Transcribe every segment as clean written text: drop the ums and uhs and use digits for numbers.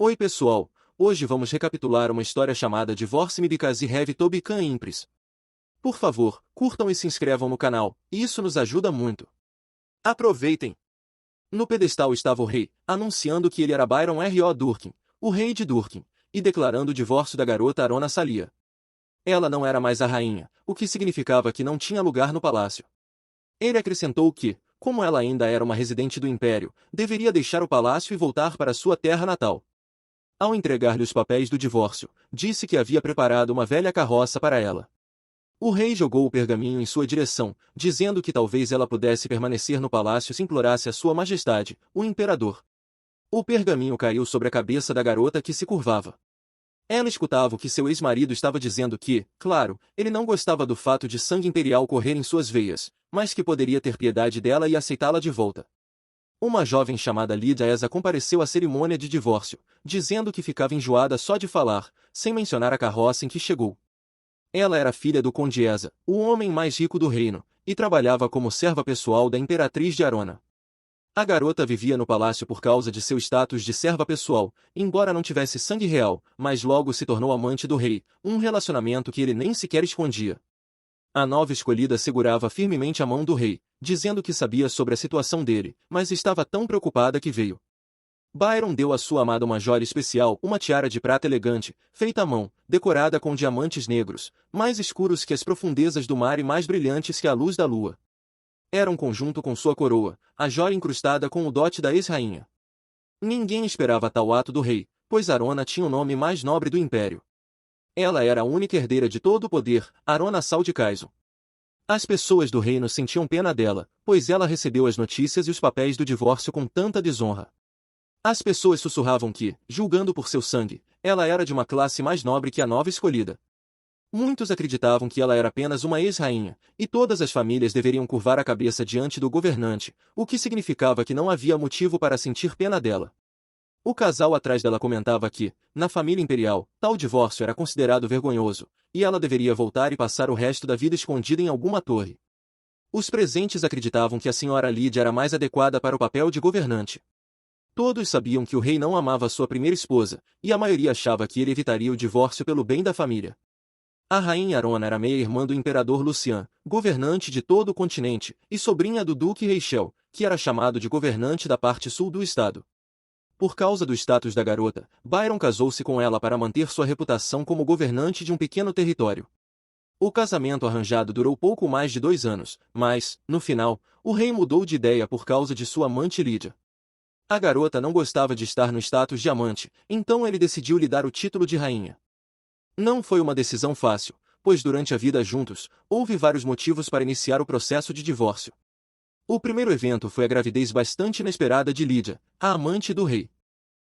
Oi pessoal, hoje vamos recapitular uma história chamada Divorce Me Because I Have to Become Empress. Por favor, curtam e se inscrevam no canal, isso nos ajuda muito. Aproveitem! No pedestal estava o rei, anunciando que ele era Byron R.O. Durkin, o rei de Durkin, e declarando o divórcio da garota Arona Salia. Ela não era mais a rainha, o que significava que não tinha lugar no palácio. Ele acrescentou que, como ela ainda era uma residente do império, deveria deixar o palácio e voltar para sua terra natal. Ao entregar-lhe os papéis do divórcio, disse que havia preparado uma velha carroça para ela. O rei jogou o pergaminho em sua direção, dizendo que talvez ela pudesse permanecer no palácio se implorasse a sua majestade, o imperador. O pergaminho caiu sobre a cabeça da garota que se curvava. Ela escutava o que seu ex-marido estava dizendo que, claro, ele não gostava do fato de sangue imperial correr em suas veias, mas que poderia ter piedade dela e aceitá-la de volta. Uma jovem chamada Lydia Esa compareceu à cerimônia de divórcio, dizendo que ficava enjoada só de falar, sem mencionar a carroça em que chegou. Ela era filha do conde Esa, o homem mais rico do reino, e trabalhava como serva pessoal da imperatriz de Arona. A garota vivia no palácio por causa de seu status de serva pessoal, embora não tivesse sangue real, mas logo se tornou amante do rei, um relacionamento que ele nem sequer escondia. A nova escolhida segurava firmemente a mão do rei, dizendo que sabia sobre a situação dele, mas estava tão preocupada que veio. Byron deu à sua amada uma joia especial, uma tiara de prata elegante, feita à mão, decorada com diamantes negros, mais escuros que as profundezas do mar e mais brilhantes que a luz da lua. Era um conjunto com sua coroa, a joia incrustada com o dote da ex-rainha. Ninguém esperava tal ato do rei, pois Arona tinha o nome mais nobre do império. Ela era a única herdeira de todo o poder, Arona Sal de Kaison. As pessoas do reino sentiam pena dela, pois ela recebeu as notícias e os papéis do divórcio com tanta desonra. As pessoas sussurravam que, julgando por seu sangue, ela era de uma classe mais nobre que a nova escolhida. Muitos acreditavam que ela era apenas uma ex-rainha, e todas as famílias deveriam curvar a cabeça diante do governante, o que significava que não havia motivo para sentir pena dela. O casal atrás dela comentava que, na família imperial, tal divórcio era considerado vergonhoso, e ela deveria voltar e passar o resto da vida escondida em alguma torre. Os presentes acreditavam que a senhora Lydia era mais adequada para o papel de governante. Todos sabiam que o rei não amava sua primeira esposa, e a maioria achava que ele evitaria o divórcio pelo bem da família. A rainha Arona era meia-irmã do imperador Lucian, governante de todo o continente, e sobrinha do duque Reichel, que era chamado de governante da parte sul do estado. Por causa do status da garota, Byron casou-se com ela para manter sua reputação como governante de um pequeno território. O casamento arranjado durou pouco mais de 2 anos, mas, no final, o rei mudou de ideia por causa de sua amante Lydia. A garota não gostava de estar no status de amante, então ele decidiu lhe dar o título de rainha. Não foi uma decisão fácil, pois durante a vida juntos, houve vários motivos para iniciar o processo de divórcio. O primeiro evento foi a gravidez bastante inesperada de Lydia, a amante do rei.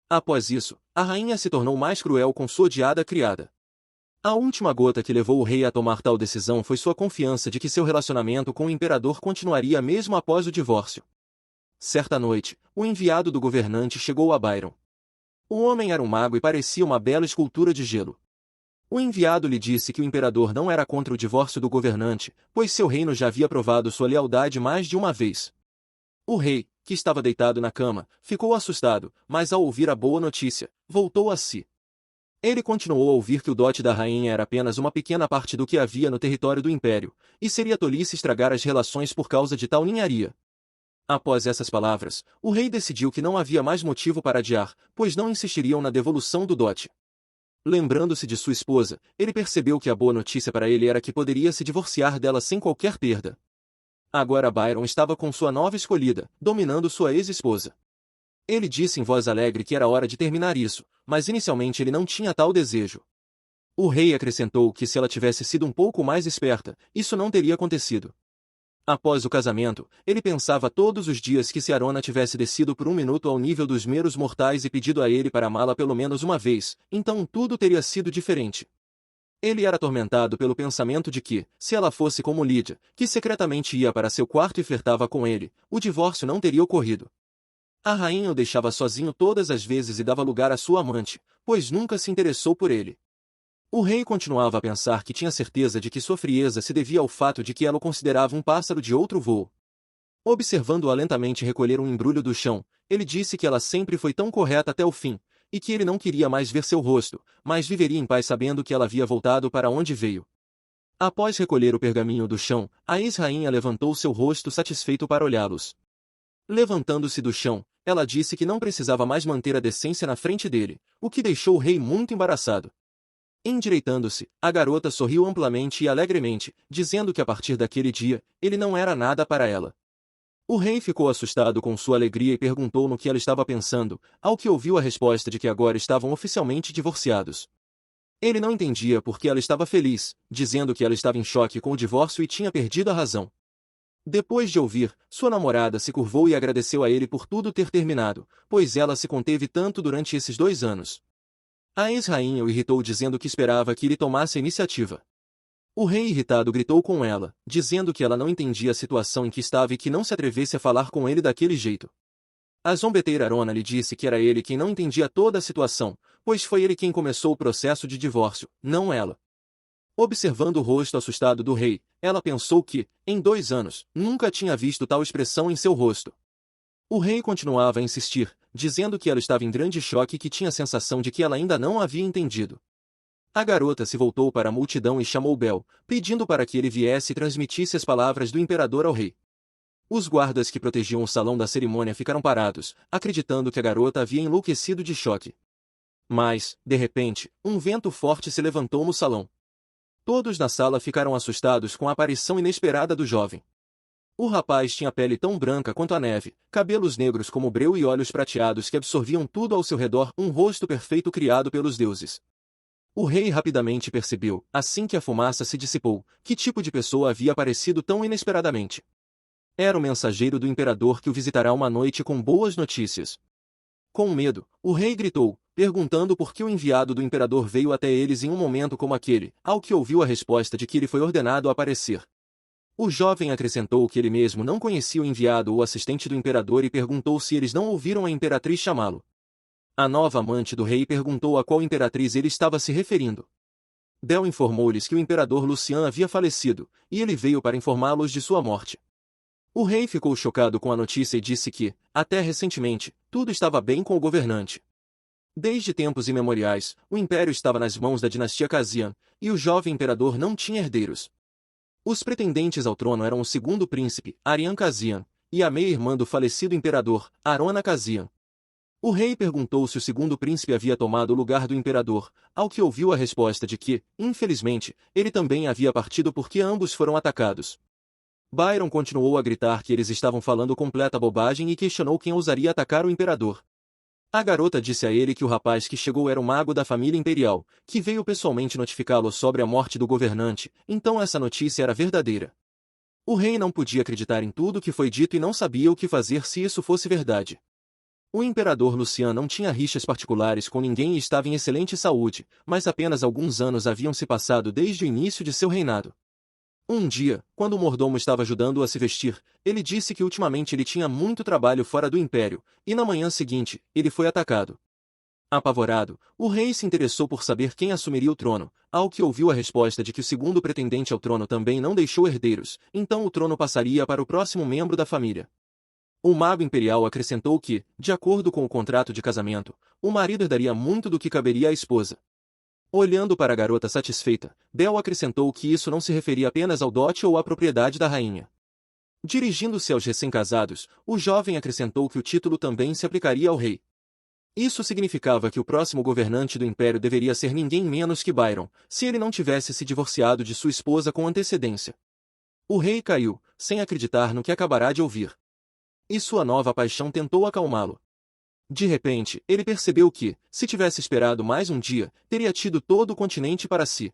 Após isso, a rainha se tornou mais cruel com sua odiada criada. A última gota que levou o rei a tomar tal decisão foi sua confiança de que seu relacionamento com o imperador continuaria mesmo após o divórcio. Certa noite, o enviado do governante chegou a Byron. O homem era um mago e parecia uma bela escultura de gelo. O enviado lhe disse que o imperador não era contra o divórcio do governante, pois seu reino já havia provado sua lealdade mais de uma vez. O rei, que estava deitado na cama, ficou assustado, mas ao ouvir a boa notícia, voltou a si. Ele continuou a ouvir que o dote da rainha era apenas uma pequena parte do que havia no território do império, e seria tolice estragar as relações por causa de tal ninharia. Após essas palavras, o rei decidiu que não havia mais motivo para adiar, pois não insistiriam na devolução do dote. Lembrando-se de sua esposa, ele percebeu que a boa notícia para ele era que poderia se divorciar dela sem qualquer perda. Agora Byron estava com sua nova escolhida, dominando sua ex-esposa. Ele disse em voz alegre que era hora de terminar isso, mas inicialmente ele não tinha tal desejo. O rei acrescentou que se ela tivesse sido um pouco mais esperta, isso não teria acontecido. Após o casamento, ele pensava todos os dias que se Arona tivesse descido por 1 minuto ao nível dos meros mortais e pedido a ele para amá-la pelo menos uma vez, então tudo teria sido diferente. Ele era atormentado pelo pensamento de que, se ela fosse como Lydia, que secretamente ia para seu quarto e flertava com ele, o divórcio não teria ocorrido. A rainha o deixava sozinho todas as vezes e dava lugar à sua amante, pois nunca se interessou por ele. O rei continuava a pensar que tinha certeza de que sua frieza se devia ao fato de que ela o considerava um pássaro de outro voo. Observando-a lentamente recolher um embrulho do chão, ele disse que ela sempre foi tão correta até o fim, e que ele não queria mais ver seu rosto, mas viveria em paz sabendo que ela havia voltado para onde veio. Após recolher o pergaminho do chão, a ex-rainha levantou seu rosto satisfeito para olhá-los. Levantando-se do chão, ela disse que não precisava mais manter a decência na frente dele, o que deixou o rei muito embaraçado. Endireitando-se, a garota sorriu amplamente e alegremente, dizendo que a partir daquele dia, ele não era nada para ela. O rei ficou assustado com sua alegria e perguntou no que ela estava pensando, ao que ouviu a resposta de que agora estavam oficialmente divorciados. Ele não entendia por que ela estava feliz, dizendo que ela estava em choque com o divórcio e tinha perdido a razão. Depois de ouvir, sua namorada se curvou e agradeceu a ele por tudo ter terminado, pois ela se conteve tanto durante esses 2 anos. A ex-rainha o irritou dizendo que esperava que ele tomasse a iniciativa. O rei irritado gritou com ela, dizendo que ela não entendia a situação em que estava e que não se atrevesse a falar com ele daquele jeito. A zombeteira Arona lhe disse que era ele quem não entendia toda a situação, pois foi ele quem começou o processo de divórcio, não ela. Observando o rosto assustado do rei, ela pensou que, em 2 anos, nunca tinha visto tal expressão em seu rosto. O rei continuava a insistir, dizendo que ela estava em grande choque e que tinha a sensação de que ela ainda não havia entendido. A garota se voltou para a multidão e chamou Bel, pedindo para que ele viesse e transmitisse as palavras do imperador ao rei. Os guardas que protegiam o salão da cerimônia ficaram parados, acreditando que a garota havia enlouquecido de choque. Mas, de repente, um vento forte se levantou no salão. Todos na sala ficaram assustados com a aparição inesperada do jovem. O rapaz tinha pele tão branca quanto a neve, cabelos negros como breu e olhos prateados que absorviam tudo ao seu redor, um rosto perfeito criado pelos deuses. O rei rapidamente percebeu, assim que a fumaça se dissipou, que tipo de pessoa havia aparecido tão inesperadamente. Era o mensageiro do imperador que o visitará uma noite com boas notícias. Com medo, o rei gritou, perguntando por que o enviado do imperador veio até eles em um momento como aquele, ao que ouviu a resposta de que ele foi ordenado a aparecer. O jovem acrescentou que ele mesmo não conhecia o enviado ou assistente do imperador e perguntou se eles não ouviram a imperatriz chamá-lo. A nova amante do rei perguntou a qual imperatriz ele estava se referindo. Bel informou-lhes que o imperador Lucian havia falecido, e ele veio para informá-los de sua morte. O rei ficou chocado com a notícia e disse que, até recentemente, tudo estava bem com o governante. Desde tempos imemoriais, o império estava nas mãos da dinastia Cassian, e o jovem imperador não tinha herdeiros. Os pretendentes ao trono eram o segundo príncipe, Arian Cassian, e a meia-irmã do falecido imperador, Arona Cassian. O rei perguntou se o segundo príncipe havia tomado o lugar do imperador, ao que ouviu a resposta de que, infelizmente, ele também havia partido porque ambos foram atacados. Byron continuou a gritar que eles estavam falando completa bobagem e questionou quem ousaria atacar o imperador. A garota disse a ele que o rapaz que chegou era um mago da família imperial, que veio pessoalmente notificá-lo sobre a morte do governante, então essa notícia era verdadeira. O rei não podia acreditar em tudo que foi dito e não sabia o que fazer se isso fosse verdade. O imperador Lucian não tinha rixas particulares com ninguém e estava em excelente saúde, mas apenas alguns anos haviam se passado desde o início de seu reinado. Um dia, quando o mordomo estava ajudando-o a se vestir, ele disse que ultimamente ele tinha muito trabalho fora do império, e na manhã seguinte, ele foi atacado. Apavorado, o rei se interessou por saber quem assumiria o trono, ao que ouviu a resposta de que o segundo pretendente ao trono também não deixou herdeiros, então o trono passaria para o próximo membro da família. O mago imperial acrescentou que, de acordo com o contrato de casamento, o marido herdaria muito do que caberia à esposa. Olhando para a garota satisfeita, Bel acrescentou que isso não se referia apenas ao dote ou à propriedade da rainha. Dirigindo-se aos recém-casados, o jovem acrescentou que o título também se aplicaria ao rei. Isso significava que o próximo governante do império deveria ser ninguém menos que Byron, se ele não tivesse se divorciado de sua esposa com antecedência. O rei caiu, sem acreditar no que acabará de ouvir. E sua nova paixão tentou acalmá-lo. De repente, ele percebeu que, se tivesse esperado mais um dia, teria tido todo o continente para si.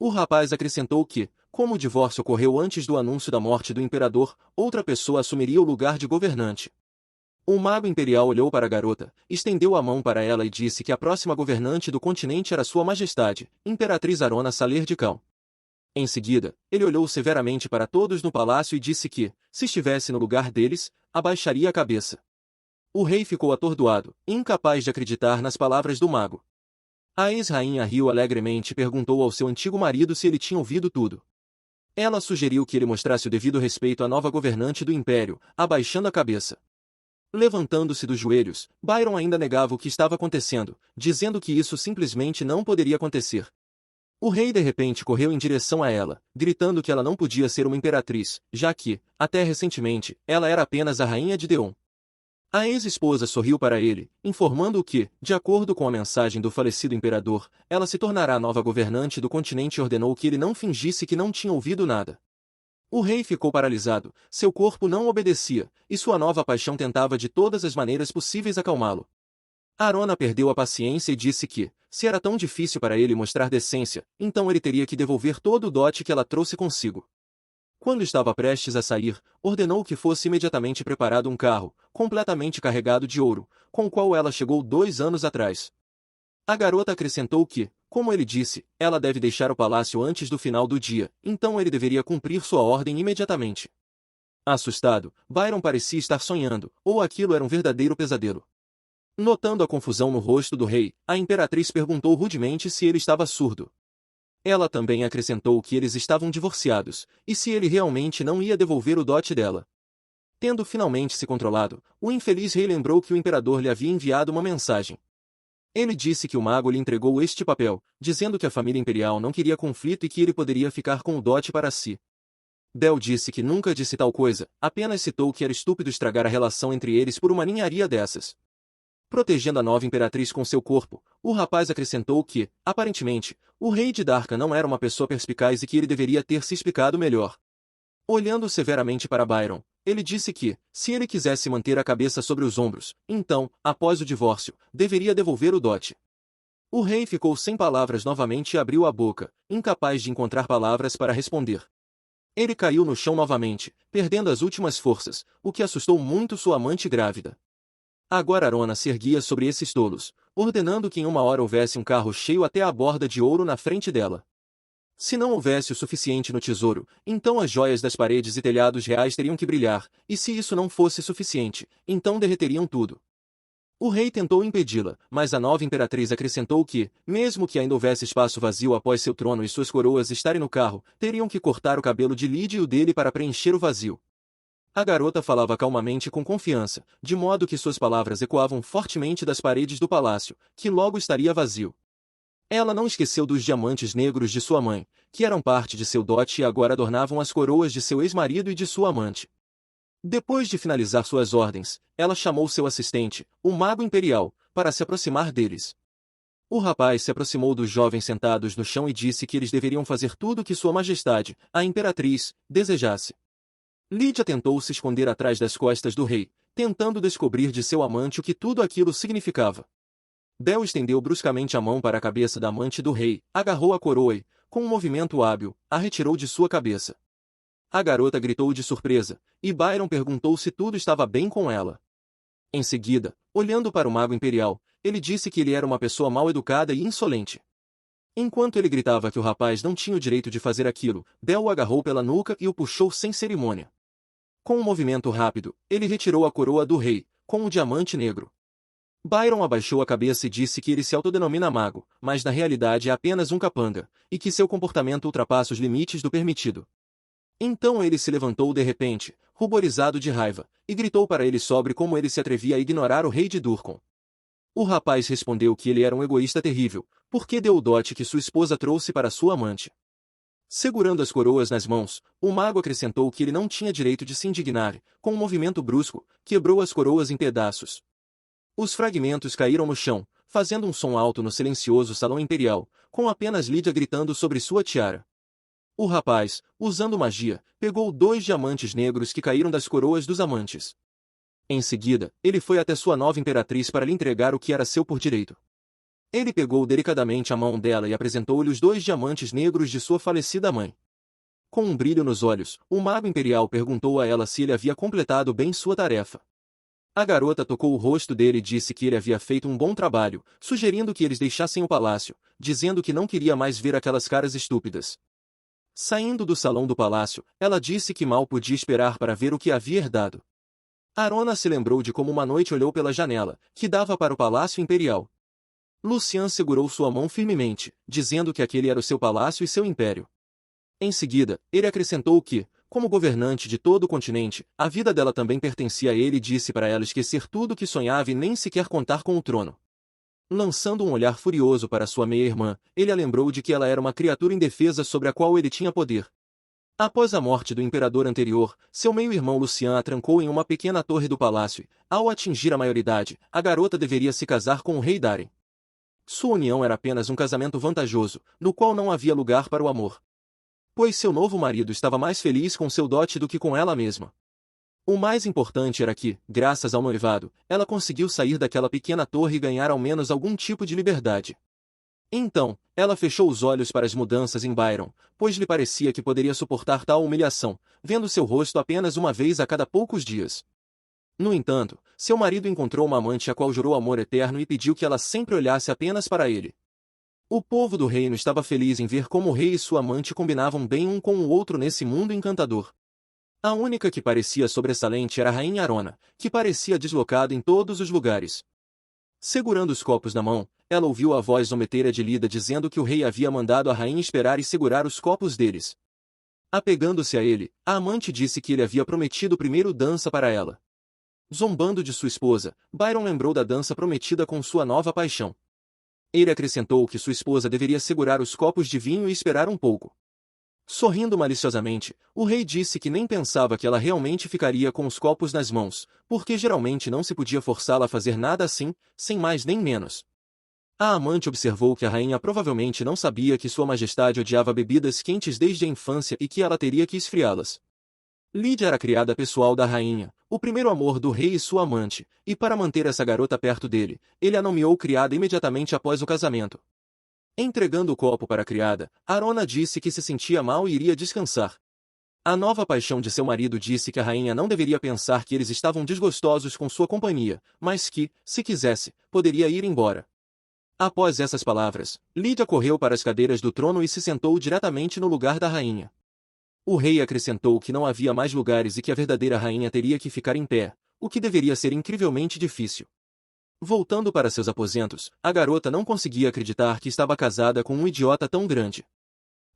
O rapaz acrescentou que, como o divórcio ocorreu antes do anúncio da morte do imperador, outra pessoa assumiria o lugar de governante. O mago imperial olhou para a garota, estendeu a mão para ela e disse que a próxima governante do continente era Sua Majestade, Imperatriz Arona Saler de Cal. Em seguida, ele olhou severamente para todos no palácio e disse que, se estivesse no lugar deles, abaixaria a cabeça. O rei ficou atordoado, incapaz de acreditar nas palavras do mago. A ex-rainha riu alegremente e perguntou ao seu antigo marido se ele tinha ouvido tudo. Ela sugeriu que ele mostrasse o devido respeito à nova governante do império, abaixando a cabeça. Levantando-se dos joelhos, Byron ainda negava o que estava acontecendo, dizendo que isso simplesmente não poderia acontecer. O rei de repente correu em direção a ela, gritando que ela não podia ser uma imperatriz, já que, até recentemente, ela era apenas a rainha de Deon. A ex-esposa sorriu para ele, informando-o que, de acordo com a mensagem do falecido imperador, ela se tornará a nova governante do continente e ordenou que ele não fingisse que não tinha ouvido nada. O rei ficou paralisado, seu corpo não obedecia, e sua nova paixão tentava de todas as maneiras possíveis acalmá-lo. Arona perdeu a paciência e disse que, se era tão difícil para ele mostrar decência, então ele teria que devolver todo o dote que ela trouxe consigo. Quando estava prestes a sair, ordenou que fosse imediatamente preparado um carro, completamente carregado de ouro, com o qual ela chegou 2 anos atrás. A garota acrescentou que, como ele disse, ela deve deixar o palácio antes do final do dia, então ele deveria cumprir sua ordem imediatamente. Assustado, Byron parecia estar sonhando, ou aquilo era um verdadeiro pesadelo. Notando a confusão no rosto do rei, a imperatriz perguntou rudemente se ele estava surdo. Ela também acrescentou que eles estavam divorciados, e se ele realmente não ia devolver o dote dela. Tendo finalmente se controlado, o infeliz rei lembrou que o imperador lhe havia enviado uma mensagem. Ele disse que o mago lhe entregou este papel, dizendo que a família imperial não queria conflito e que ele poderia ficar com o dote para si. Bel disse que nunca disse tal coisa, apenas citou que era estúpido estragar a relação entre eles por uma ninharia dessas. Protegendo a nova imperatriz com seu corpo, o rapaz acrescentou que, aparentemente, o rei de Darka não era uma pessoa perspicaz e que ele deveria ter se explicado melhor. Olhando severamente para Byron, ele disse que, se ele quisesse manter a cabeça sobre os ombros, então, após o divórcio, deveria devolver o dote. O rei ficou sem palavras novamente e abriu a boca, incapaz de encontrar palavras para responder. Ele caiu no chão novamente, perdendo as últimas forças, o que assustou muito sua amante grávida. Agora Arona se erguia sobre esses tolos, ordenando que em 1 hora houvesse um carro cheio até a borda de ouro na frente dela. Se não houvesse o suficiente no tesouro, então as joias das paredes e telhados reais teriam que brilhar, e se isso não fosse suficiente, então derreteriam tudo. O rei tentou impedi-la, mas a nova imperatriz acrescentou que, mesmo que ainda houvesse espaço vazio após seu trono e suas coroas estarem no carro, teriam que cortar o cabelo de Lydia e o dele para preencher o vazio. A garota falava calmamente e com confiança, de modo que suas palavras ecoavam fortemente das paredes do palácio, que logo estaria vazio. Ela não esqueceu dos diamantes negros de sua mãe, que eram parte de seu dote e agora adornavam as coroas de seu ex-marido e de sua amante. Depois de finalizar suas ordens, ela chamou seu assistente, o Mago Imperial, para se aproximar deles. O rapaz se aproximou dos jovens sentados no chão e disse que eles deveriam fazer tudo o que Sua Majestade, a Imperatriz, desejasse. Lydia tentou se esconder atrás das costas do rei, tentando descobrir de seu amante o que tudo aquilo significava. Bel estendeu bruscamente a mão para a cabeça da amante do rei, agarrou a coroa e, com um movimento hábil, a retirou de sua cabeça. A garota gritou de surpresa, e Byron perguntou se tudo estava bem com ela. Em seguida, olhando para o Mago Imperial, ele disse que ele era uma pessoa mal educada e insolente. Enquanto ele gritava que o rapaz não tinha o direito de fazer aquilo, Bel o agarrou pela nuca e o puxou sem cerimônia. Com um movimento rápido, ele retirou a coroa do rei, com um diamante negro. Byron abaixou a cabeça e disse que ele se autodenomina mago, mas na realidade é apenas um capanga, e que seu comportamento ultrapassa os limites do permitido. Então ele se levantou de repente, ruborizado de raiva, e gritou para ele sobre como ele se atrevia a ignorar o rei de Durkon. O rapaz respondeu que ele era um egoísta terrível, porque deu o dote que sua esposa trouxe para sua amante. Segurando as coroas nas mãos, o mago acrescentou que ele não tinha direito de se indignar, com um movimento brusco, quebrou as coroas em pedaços. Os fragmentos caíram no chão, fazendo um som alto no silencioso salão imperial, com apenas Lydia gritando sobre sua tiara. O rapaz, usando magia, pegou 2 diamantes negros que caíram das coroas dos amantes. Em seguida, ele foi até sua nova imperatriz para lhe entregar o que era seu por direito. Ele pegou delicadamente a mão dela e apresentou-lhe os 2 diamantes negros de sua falecida mãe. Com um brilho nos olhos, o mago imperial perguntou a ela se ele havia completado bem sua tarefa. A garota tocou o rosto dele e disse que ele havia feito um bom trabalho, sugerindo que eles deixassem o palácio, dizendo que não queria mais ver aquelas caras estúpidas. Saindo do salão do palácio, ela disse que mal podia esperar para ver o que havia herdado. Arona se lembrou de como uma noite olhou pela janela, que dava para o palácio imperial. Lucian segurou sua mão firmemente, dizendo que aquele era o seu palácio e seu império. Em seguida, ele acrescentou que, como governante de todo o continente, a vida dela também pertencia a ele e disse para ela esquecer tudo o que sonhava e nem sequer contar com o trono. Lançando um olhar furioso para sua meia-irmã, ele a lembrou de que ela era uma criatura indefesa sobre a qual ele tinha poder. Após a morte do imperador anterior, seu meio-irmão Lucian a trancou em uma pequena torre do palácio e, ao atingir a maioridade, a garota deveria se casar com o rei Darien. Sua união era apenas um casamento vantajoso, no qual não havia lugar para o amor. Pois seu novo marido estava mais feliz com seu dote do que com ela mesma. O mais importante era que, graças ao noivado, ela conseguiu sair daquela pequena torre e ganhar ao menos algum tipo de liberdade. Então, ela fechou os olhos para as mudanças em Byron, pois lhe parecia que poderia suportar tal humilhação, vendo seu rosto apenas uma vez a cada poucos dias. No entanto, seu marido encontrou uma amante a qual jurou amor eterno e pediu que ela sempre olhasse apenas para ele. O povo do reino estava feliz em ver como o rei e sua amante combinavam bem um com o outro nesse mundo encantador. A única que parecia sobressalente era a rainha Arona, que parecia deslocada em todos os lugares. Segurando os copos na mão, ela ouviu a voz zombeteira de Lida dizendo que o rei havia mandado a rainha esperar e segurar os copos deles. Apegando-se a ele, a amante disse que ele havia prometido primeiro dança para ela. Zombando de sua esposa, Byron lembrou da dança prometida com sua nova paixão. Ele acrescentou que sua esposa deveria segurar os copos de vinho e esperar um pouco. Sorrindo maliciosamente, o rei disse que nem pensava que ela realmente ficaria com os copos nas mãos, porque geralmente não se podia forçá-la a fazer nada assim, sem mais nem menos. A amante observou que a rainha provavelmente não sabia que sua majestade odiava bebidas quentes desde a infância e que ela teria que esfriá-las. Lídia era a criada pessoal da rainha, o primeiro amor do rei e sua amante, e para manter essa garota perto dele, ele a nomeou criada imediatamente após o casamento. Entregando o copo para a criada, Arona disse que se sentia mal e iria descansar. A nova paixão de seu marido disse que a rainha não deveria pensar que eles estavam desgostosos com sua companhia, mas que, se quisesse, poderia ir embora. Após essas palavras, Lídia correu para as cadeiras do trono e se sentou diretamente no lugar da rainha. O rei acrescentou que não havia mais lugares e que a verdadeira rainha teria que ficar em pé, o que deveria ser incrivelmente difícil. Voltando para seus aposentos, a garota não conseguia acreditar que estava casada com um idiota tão grande.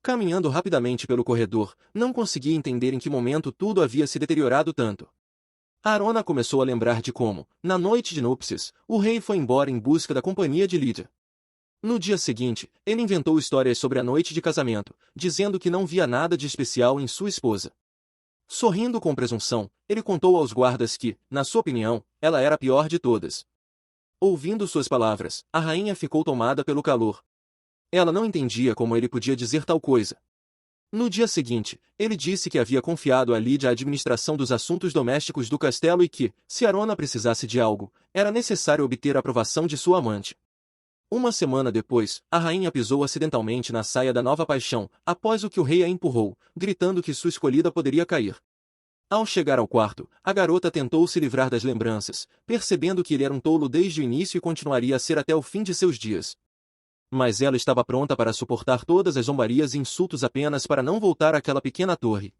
Caminhando rapidamente pelo corredor, não conseguia entender em que momento tudo havia se deteriorado tanto. Arona começou a lembrar de como, na noite de núpcias, o rei foi embora em busca da companhia de Lídia. No dia seguinte, ele inventou histórias sobre a noite de casamento, dizendo que não via nada de especial em sua esposa. Sorrindo com presunção, ele contou aos guardas que, na sua opinião, ela era a pior de todas. Ouvindo suas palavras, a rainha ficou tomada pelo calor. Ela não entendia como ele podia dizer tal coisa. No dia seguinte, ele disse que havia confiado a Lídia a administração dos assuntos domésticos do castelo e que, se Arona precisasse de algo, era necessário obter a aprovação de sua amante. Uma semana depois, a rainha pisou acidentalmente na saia da nova paixão, após o que o rei a empurrou, gritando que sua escolhida poderia cair. Ao chegar ao quarto, a garota tentou se livrar das lembranças, percebendo que ele era um tolo desde o início e continuaria a ser até o fim de seus dias. Mas ela estava pronta para suportar todas as zombarias e insultos apenas para não voltar àquela pequena torre.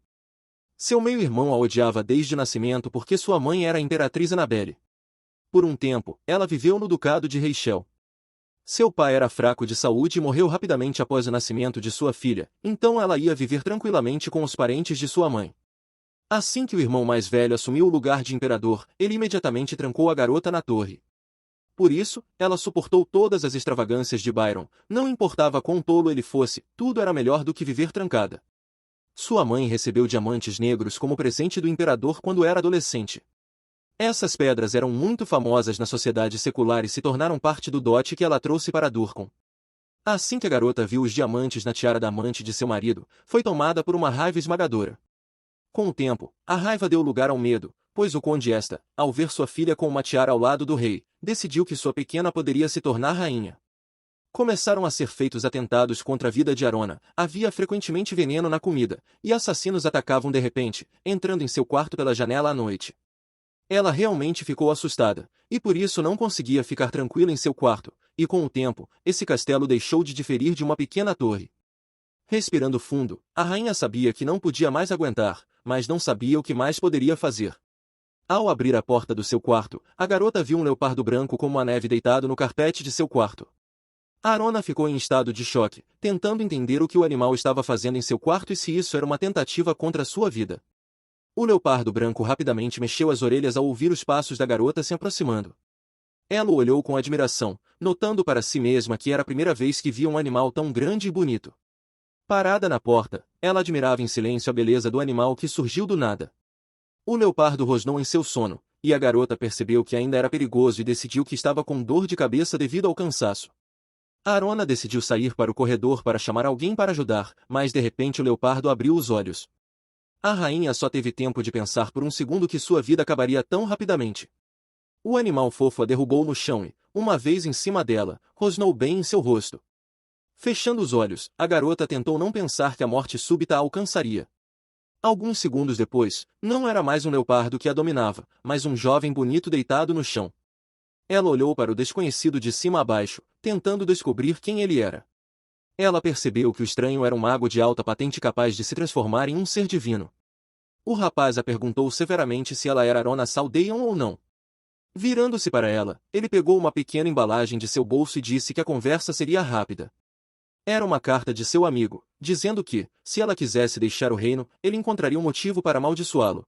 Seu meio-irmão a odiava desde o nascimento porque sua mãe era a Imperatriz Annabelle. Por um tempo, ela viveu no Ducado de Reichel. Seu pai era fraco de saúde e morreu rapidamente após o nascimento de sua filha, então ela ia viver tranquilamente com os parentes de sua mãe. Assim que o irmão mais velho assumiu o lugar de imperador, ele imediatamente trancou a garota na torre. Por isso, ela suportou todas as extravagâncias de Byron, não importava quão tolo ele fosse, tudo era melhor do que viver trancada. Sua mãe recebeu diamantes negros como presente do imperador quando era adolescente. Essas pedras eram muito famosas na sociedade secular e se tornaram parte do dote que ela trouxe para Durcon. Assim que a garota viu os diamantes na tiara da amante de seu marido, foi tomada por uma raiva esmagadora. Com o tempo, a raiva deu lugar ao medo, pois o conde esta, ao ver sua filha com uma tiara ao lado do rei, decidiu que sua pequena poderia se tornar rainha. Começaram a ser feitos atentados contra a vida de Arona, havia frequentemente veneno na comida, e assassinos atacavam de repente, entrando em seu quarto pela janela à noite. Ela realmente ficou assustada, e por isso não conseguia ficar tranquila em seu quarto, e com o tempo, esse castelo deixou de diferir de uma pequena torre. Respirando fundo, a rainha sabia que não podia mais aguentar, mas não sabia o que mais poderia fazer. Ao abrir a porta do seu quarto, a garota viu um leopardo branco como a neve deitado no carpete de seu quarto. Arona ficou em estado de choque, tentando entender o que o animal estava fazendo em seu quarto e se isso era uma tentativa contra sua vida. O leopardo branco rapidamente mexeu as orelhas ao ouvir os passos da garota se aproximando. Ela o olhou com admiração, notando para si mesma que era a primeira vez que via um animal tão grande e bonito. Parada na porta, ela admirava em silêncio a beleza do animal que surgiu do nada. O leopardo rosnou em seu sono, e a garota percebeu que ainda era perigoso e decidiu que estava com dor de cabeça devido ao cansaço. Arona decidiu sair para o corredor para chamar alguém para ajudar, mas de repente o leopardo abriu os olhos. A rainha só teve tempo de pensar por um segundo que sua vida acabaria tão rapidamente. O animal fofo a derrubou no chão e, uma vez em cima dela, rosnou bem em seu rosto. Fechando os olhos, a garota tentou não pensar que a morte súbita a alcançaria. Alguns segundos depois, não era mais um leopardo que a dominava, mas um jovem bonito deitado no chão. Ela olhou para o desconhecido de cima a baixo, tentando descobrir quem ele era. Ela percebeu que o estranho era um mago de alta patente capaz de se transformar em um ser divino. O rapaz a perguntou severamente se ela era Arona Saldeon ou não. Virando-se para ela, ele pegou uma pequena embalagem de seu bolso e disse que a conversa seria rápida. Era uma carta de seu amigo, dizendo que, se ela quisesse deixar o reino, ele encontraria um motivo para amaldiçoá-lo.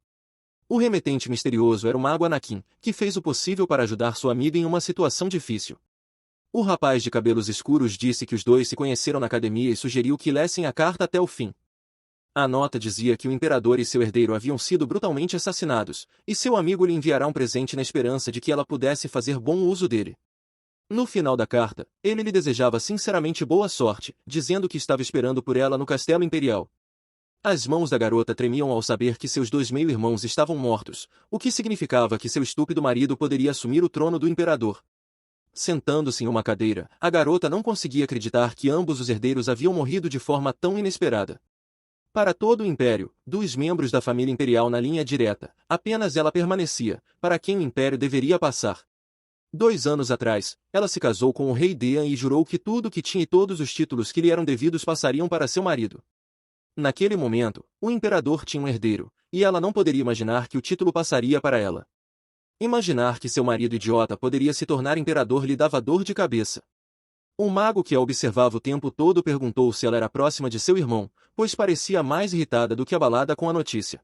O remetente misterioso era o mago Anakin, que fez o possível para ajudar sua amiga em uma situação difícil. O rapaz de cabelos escuros disse que os dois se conheceram na academia e sugeriu que lessem a carta até o fim. A nota dizia que o imperador e seu herdeiro haviam sido brutalmente assassinados, e seu amigo lhe enviará um presente na esperança de que ela pudesse fazer bom uso dele. No final da carta, ele lhe desejava sinceramente boa sorte, dizendo que estava esperando por ela no castelo imperial. As mãos da garota tremiam ao saber que seus dois meio-irmãos estavam mortos, o que significava que seu estúpido marido poderia assumir o trono do imperador. Sentando-se em uma cadeira, a garota não conseguia acreditar que ambos os herdeiros haviam morrido de forma tão inesperada. Para todo o império, dos membros da família imperial na linha direta, apenas ela permanecia, para quem o império deveria passar. 2 anos atrás, ela se casou com o rei Dean e jurou que tudo o que tinha e todos os títulos que lhe eram devidos passariam para seu marido. Naquele momento, o imperador tinha um herdeiro, e ela não poderia imaginar que o título passaria para ela. Imaginar que seu marido idiota poderia se tornar imperador lhe dava dor de cabeça. O mago que a observava o tempo todo perguntou se ela era próxima de seu irmão, pois parecia mais irritada do que abalada com a notícia.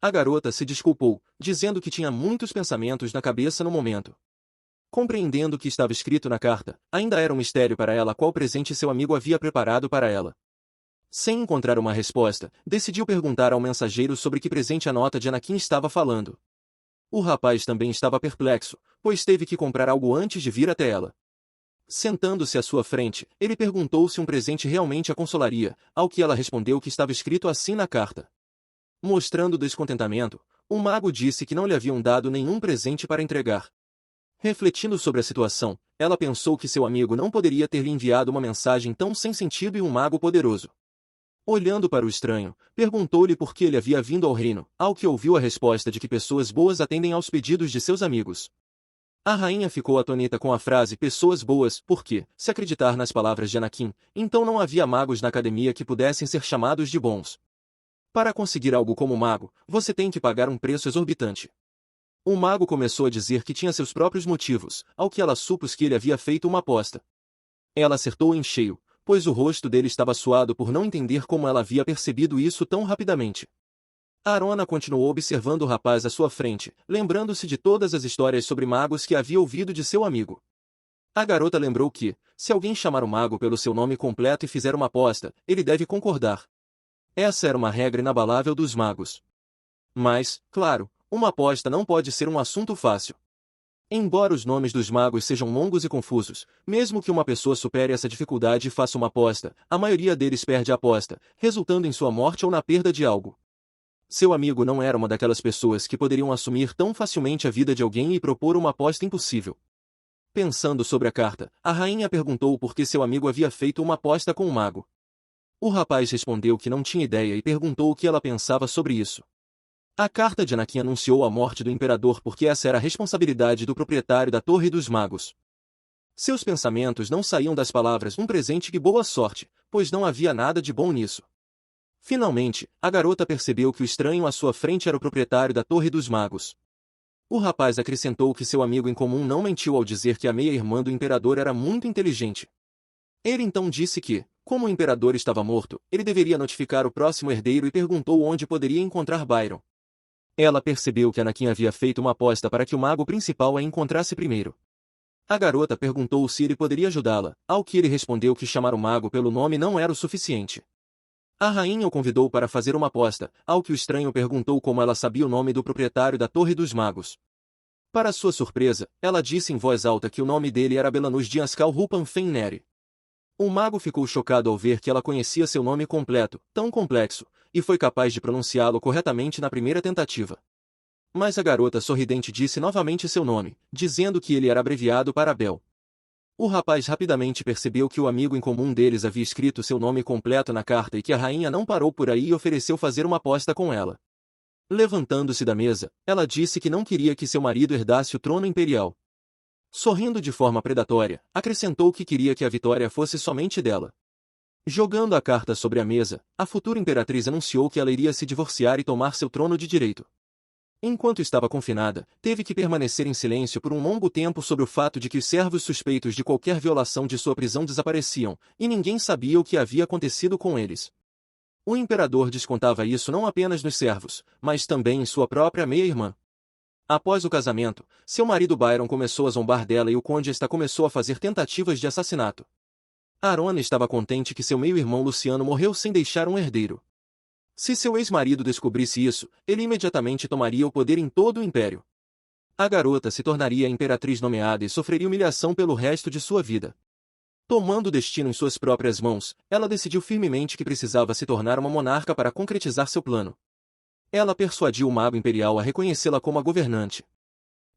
A garota se desculpou, dizendo que tinha muitos pensamentos na cabeça no momento. Compreendendo o que estava escrito na carta, ainda era um mistério para ela qual presente seu amigo havia preparado para ela. Sem encontrar uma resposta, decidiu perguntar ao mensageiro sobre que presente a nota de Anakin estava falando. O rapaz também estava perplexo, pois teve que comprar algo antes de vir até ela. Sentando-se à sua frente, ele perguntou se um presente realmente a consolaria, ao que ela respondeu que estava escrito assim na carta. Mostrando descontentamento, o mago disse que não lhe haviam dado nenhum presente para entregar. Refletindo sobre a situação, ela pensou que seu amigo não poderia ter lhe enviado uma mensagem tão sem sentido e um mago poderoso. Olhando para o estranho, perguntou-lhe por que ele havia vindo ao reino, ao que ouviu a resposta de que pessoas boas atendem aos pedidos de seus amigos. A rainha ficou atônita com a frase pessoas boas, porque, se acreditar nas palavras de Anakin, então não havia magos na academia que pudessem ser chamados de bons. Para conseguir algo como mago, você tem que pagar um preço exorbitante. O mago começou a dizer que tinha seus próprios motivos, ao que ela supôs que ele havia feito uma aposta. Ela acertou em cheio, pois o rosto dele estava suado por não entender como ela havia percebido isso tão rapidamente. Arona continuou observando o rapaz à sua frente, lembrando-se de todas as histórias sobre magos que havia ouvido de seu amigo. A garota lembrou que, se alguém chamar o mago pelo seu nome completo e fizer uma aposta, ele deve concordar. Essa era uma regra inabalável dos magos. Mas, claro, uma aposta não pode ser um assunto fácil. Embora os nomes dos magos sejam longos e confusos, mesmo que uma pessoa supere essa dificuldade e faça uma aposta, a maioria deles perde a aposta, resultando em sua morte ou na perda de algo. Seu amigo não era uma daquelas pessoas que poderiam assumir tão facilmente a vida de alguém e propor uma aposta impossível. Pensando sobre a carta, a rainha perguntou por que seu amigo havia feito uma aposta com o mago. O rapaz respondeu que não tinha ideia e perguntou o que ela pensava sobre isso. A carta de Anakin anunciou a morte do imperador porque essa era a responsabilidade do proprietário da Torre dos Magos. Seus pensamentos não saíam das palavras um presente e boa sorte, pois não havia nada de bom nisso. Finalmente, a garota percebeu que o estranho à sua frente era o proprietário da Torre dos Magos. O rapaz acrescentou que seu amigo em comum não mentiu ao dizer que a meia-irmã do imperador era muito inteligente. Ele então disse que, como o imperador estava morto, ele deveria notificar o próximo herdeiro e perguntou onde poderia encontrar Byron. Ela percebeu que Anakin havia feito uma aposta para que o mago principal a encontrasse primeiro. A garota perguntou se ele poderia ajudá-la, ao que ele respondeu que chamar o mago pelo nome não era o suficiente. A rainha o convidou para fazer uma aposta, ao que o estranho perguntou como ela sabia o nome do proprietário da Torre dos Magos. Para sua surpresa, ela disse em voz alta que o nome dele era Belanus Dianscal Rupan Fenneri. O mago ficou chocado ao ver que ela conhecia seu nome completo, tão complexo, e foi capaz de pronunciá-lo corretamente na primeira tentativa. Mas a garota sorridente disse novamente seu nome, dizendo que ele era abreviado para Bel. O rapaz rapidamente percebeu que o amigo em comum deles havia escrito seu nome completo na carta e que a rainha não parou por aí e ofereceu fazer uma aposta com ela. Levantando-se da mesa, ela disse que não queria que seu marido herdasse o trono imperial. Sorrindo de forma predatória, acrescentou que queria que a vitória fosse somente dela. Jogando a carta sobre a mesa, a futura imperatriz anunciou que ela iria se divorciar e tomar seu trono de direito. Enquanto estava confinada, teve que permanecer em silêncio por um longo tempo sobre o fato de que os servos suspeitos de qualquer violação de sua prisão desapareciam, e ninguém sabia o que havia acontecido com eles. O imperador descontava isso não apenas nos servos, mas também em sua própria meia-irmã. Após o casamento, seu marido Byron começou a zombar dela e o conde esta começou a fazer tentativas de assassinato. Arona estava contente que seu meio-irmão Luciano morreu sem deixar um herdeiro. Se seu ex-marido descobrisse isso, ele imediatamente tomaria o poder em todo o império. A garota se tornaria a imperatriz nomeada e sofreria humilhação pelo resto de sua vida. Tomando o destino em suas próprias mãos, ela decidiu firmemente que precisava se tornar uma monarca para concretizar seu plano. Ela persuadiu o mago imperial a reconhecê-la como a governante.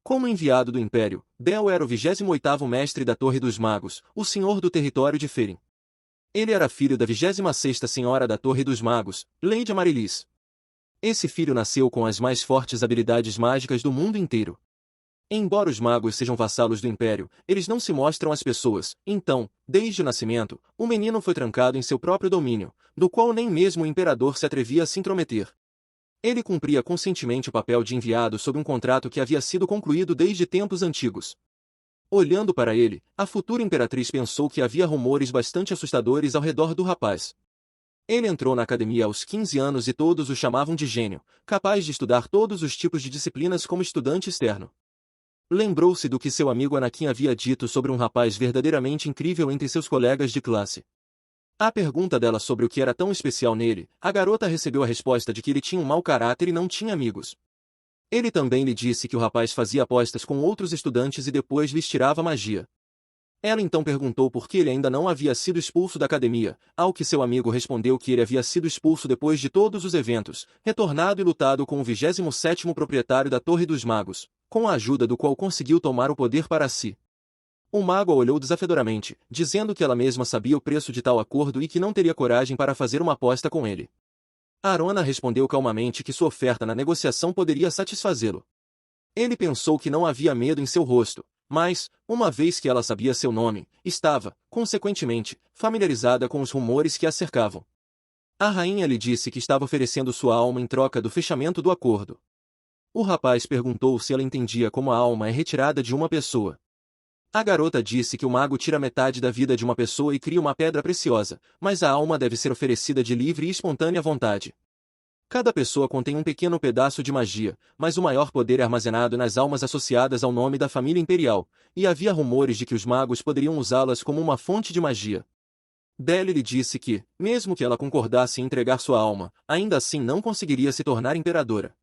Como enviado do império, Bel era o 28º mestre da Torre dos Magos, o senhor do território de Ferin. Ele era filho da 26ª senhora da Torre dos Magos, Lady Amarilis. Esse filho nasceu com as mais fortes habilidades mágicas do mundo inteiro. Embora os magos sejam vassalos do império, eles não se mostram às pessoas, então, desde o nascimento, o menino foi trancado em seu próprio domínio, do qual nem mesmo o imperador se atrevia a se intrometer. Ele cumpria conscientemente o papel de enviado sob um contrato que havia sido concluído desde tempos antigos. Olhando para ele, a futura imperatriz pensou que havia rumores bastante assustadores ao redor do rapaz. Ele entrou na academia aos 15 anos e todos o chamavam de gênio, capaz de estudar todos os tipos de disciplinas como estudante externo. Lembrou-se do que seu amigo Anakin havia dito sobre um rapaz verdadeiramente incrível entre seus colegas de classe. À pergunta dela sobre o que era tão especial nele, a garota recebeu a resposta de que ele tinha um mau caráter e não tinha amigos. Ele também lhe disse que o rapaz fazia apostas com outros estudantes e depois lhes tirava magia. Ela então perguntou por que ele ainda não havia sido expulso da academia, ao que seu amigo respondeu que ele havia sido expulso depois de todos os eventos, retornado e lutado com o 27º proprietário da Torre dos Magos, com a ajuda do qual conseguiu tomar o poder para si. O mago a olhou desafiadoramente, dizendo que ela mesma sabia o preço de tal acordo e que não teria coragem para fazer uma aposta com ele. Arona respondeu calmamente que sua oferta na negociação poderia satisfazê-lo. Ele pensou que não havia medo em seu rosto, mas, uma vez que ela sabia seu nome, estava, consequentemente, familiarizada com os rumores que a cercavam. A rainha lhe disse que estava oferecendo sua alma em troca do fechamento do acordo. O rapaz perguntou se ela entendia como a alma é retirada de uma pessoa. A garota disse que o mago tira metade da vida de uma pessoa e cria uma pedra preciosa, mas a alma deve ser oferecida de livre e espontânea vontade. Cada pessoa contém um pequeno pedaço de magia, mas o maior poder é armazenado nas almas associadas ao nome da família imperial, e havia rumores de que os magos poderiam usá-las como uma fonte de magia. Belle lhe disse que, mesmo que ela concordasse em entregar sua alma, ainda assim não conseguiria se tornar imperadora.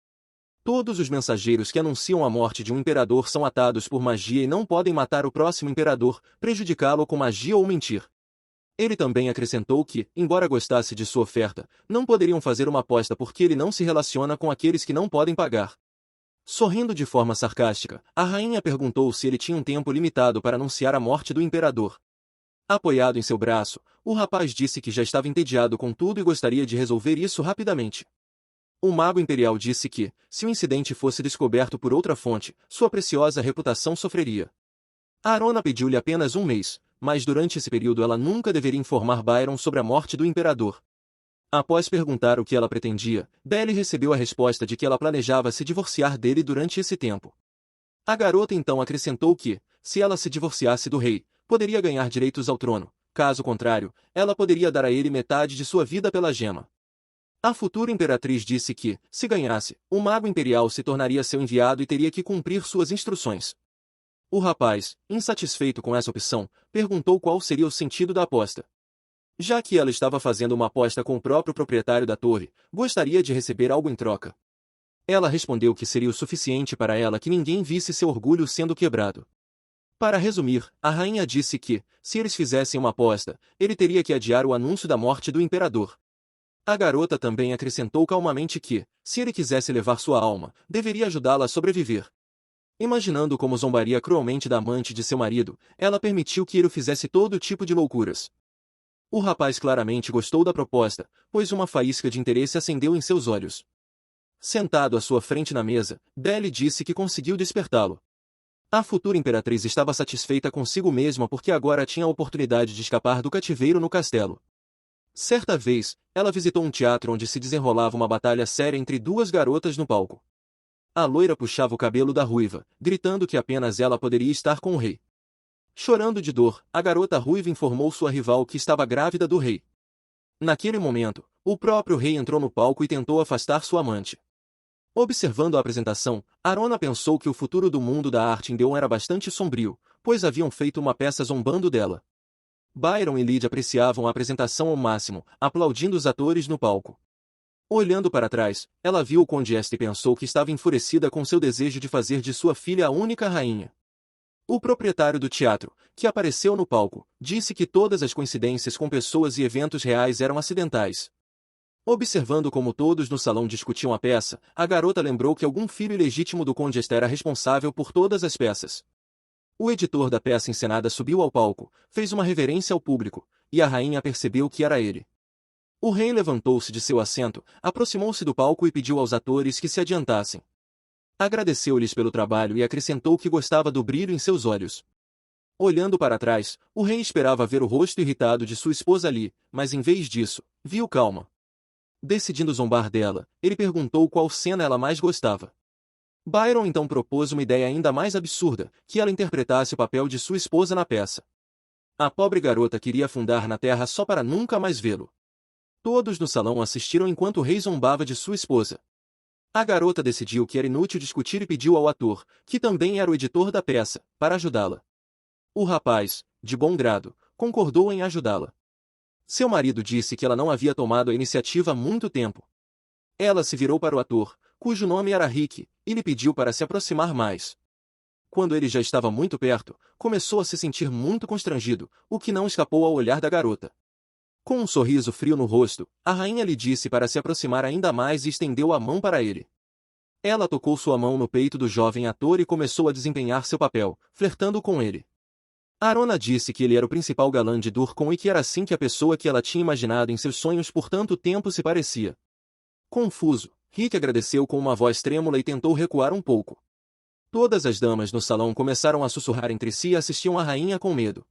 Todos os mensageiros que anunciam a morte de um imperador são atados por magia e não podem matar o próximo imperador, prejudicá-lo com magia ou mentir. Ele também acrescentou que, embora gostasse de sua oferta, não poderiam fazer uma aposta porque ele não se relaciona com aqueles que não podem pagar. Sorrindo de forma sarcástica, a rainha perguntou se ele tinha um tempo limitado para anunciar a morte do imperador. Apoiado em seu braço, o rapaz disse que já estava entediado com tudo e gostaria de resolver isso rapidamente. O mago imperial disse que, se o incidente fosse descoberto por outra fonte, sua preciosa reputação sofreria. Arona pediu-lhe apenas um mês, mas durante esse período ela nunca deveria informar Byron sobre a morte do imperador. Após perguntar o que ela pretendia, Belle recebeu a resposta de que ela planejava se divorciar dele durante esse tempo. A garota então acrescentou que, se ela se divorciasse do rei, poderia ganhar direitos ao trono, Caso contrário, ela poderia dar a ele metade de sua vida pela gema. A futura imperatriz disse que, se ganhasse, o mago imperial se tornaria seu enviado e teria que cumprir suas instruções. O rapaz, insatisfeito com essa opção, perguntou qual seria o sentido da aposta. Já que ela estava fazendo uma aposta com o próprio proprietário da torre, gostaria de receber algo em troca. Ela respondeu que seria o suficiente para ela que ninguém visse seu orgulho sendo quebrado. Para resumir, a rainha disse que, se eles fizessem uma aposta, ele teria que adiar o anúncio da morte do imperador. A garota também acrescentou calmamente que, se ele quisesse levar sua alma, deveria ajudá-la a sobreviver. Imaginando como zombaria cruelmente da amante de seu marido, ela permitiu que ele fizesse todo tipo de loucuras. O rapaz claramente gostou da proposta, pois uma faísca de interesse acendeu em seus olhos. Sentado à sua frente na mesa, Dele disse que conseguiu despertá-lo. A futura imperatriz estava satisfeita consigo mesma porque agora tinha a oportunidade de escapar do cativeiro no castelo. Certa vez, ela visitou um teatro onde se desenrolava uma batalha séria entre duas garotas no palco. A loira puxava o cabelo da ruiva, gritando que apenas ela poderia estar com o rei. Chorando de dor, a garota ruiva informou sua rival que estava grávida do rei. Naquele momento, o próprio rei entrou no palco e tentou afastar sua amante. Observando a apresentação, Arona pensou que o futuro do mundo da arte em Deon era bastante sombrio, pois haviam feito uma peça zombando dela. Byron e Lyd apreciavam a apresentação ao máximo, aplaudindo os atores no palco. Olhando para trás, ela viu o Conde Este e pensou que estava enfurecida com seu desejo de fazer de sua filha a única rainha. O proprietário do teatro, que apareceu no palco, disse que todas as coincidências com pessoas e eventos reais eram acidentais. Observando como todos no salão discutiam a peça, a garota lembrou que algum filho ilegítimo do Conde Este era responsável por todas as peças. O editor da peça encenada subiu ao palco, fez uma reverência ao público, e a rainha percebeu que era ele. O rei levantou-se de seu assento, aproximou-se do palco e pediu aos atores que se adiantassem. Agradeceu-lhes pelo trabalho e acrescentou que gostava do brilho em seus olhos. Olhando para trás, o rei esperava ver o rosto irritado de sua esposa ali, mas em vez disso, viu calma. Decidindo zombar dela, ele perguntou qual cena ela mais gostava. Byron então propôs uma ideia ainda mais absurda, que ela interpretasse o papel de sua esposa na peça. A pobre garota queria afundar na terra só para nunca mais vê-lo. Todos no salão assistiram enquanto o rei zombava de sua esposa. A garota decidiu que era inútil discutir e pediu ao ator, que também era o editor da peça, para ajudá-la. O rapaz, de bom grado, concordou em ajudá-la. Seu marido disse que ela não havia tomado a iniciativa há muito tempo. Ela se virou para o ator, cujo nome era Rick, e lhe pediu para se aproximar mais. Quando ele já estava muito perto, começou a se sentir muito constrangido, o que não escapou ao olhar da garota. Com um sorriso frio no rosto, a rainha lhe disse para se aproximar ainda mais e estendeu a mão para ele. Ela tocou sua mão no peito do jovem ator e começou a desempenhar seu papel, flertando com ele. Arona disse que ele era o principal galã de Durcon e que era assim que a pessoa que ela tinha imaginado em seus sonhos por tanto tempo se parecia. Confuso, Rick agradeceu com uma voz trêmula e tentou recuar um pouco. Todas as damas no salão começaram a sussurrar entre si e assistiam à rainha com medo.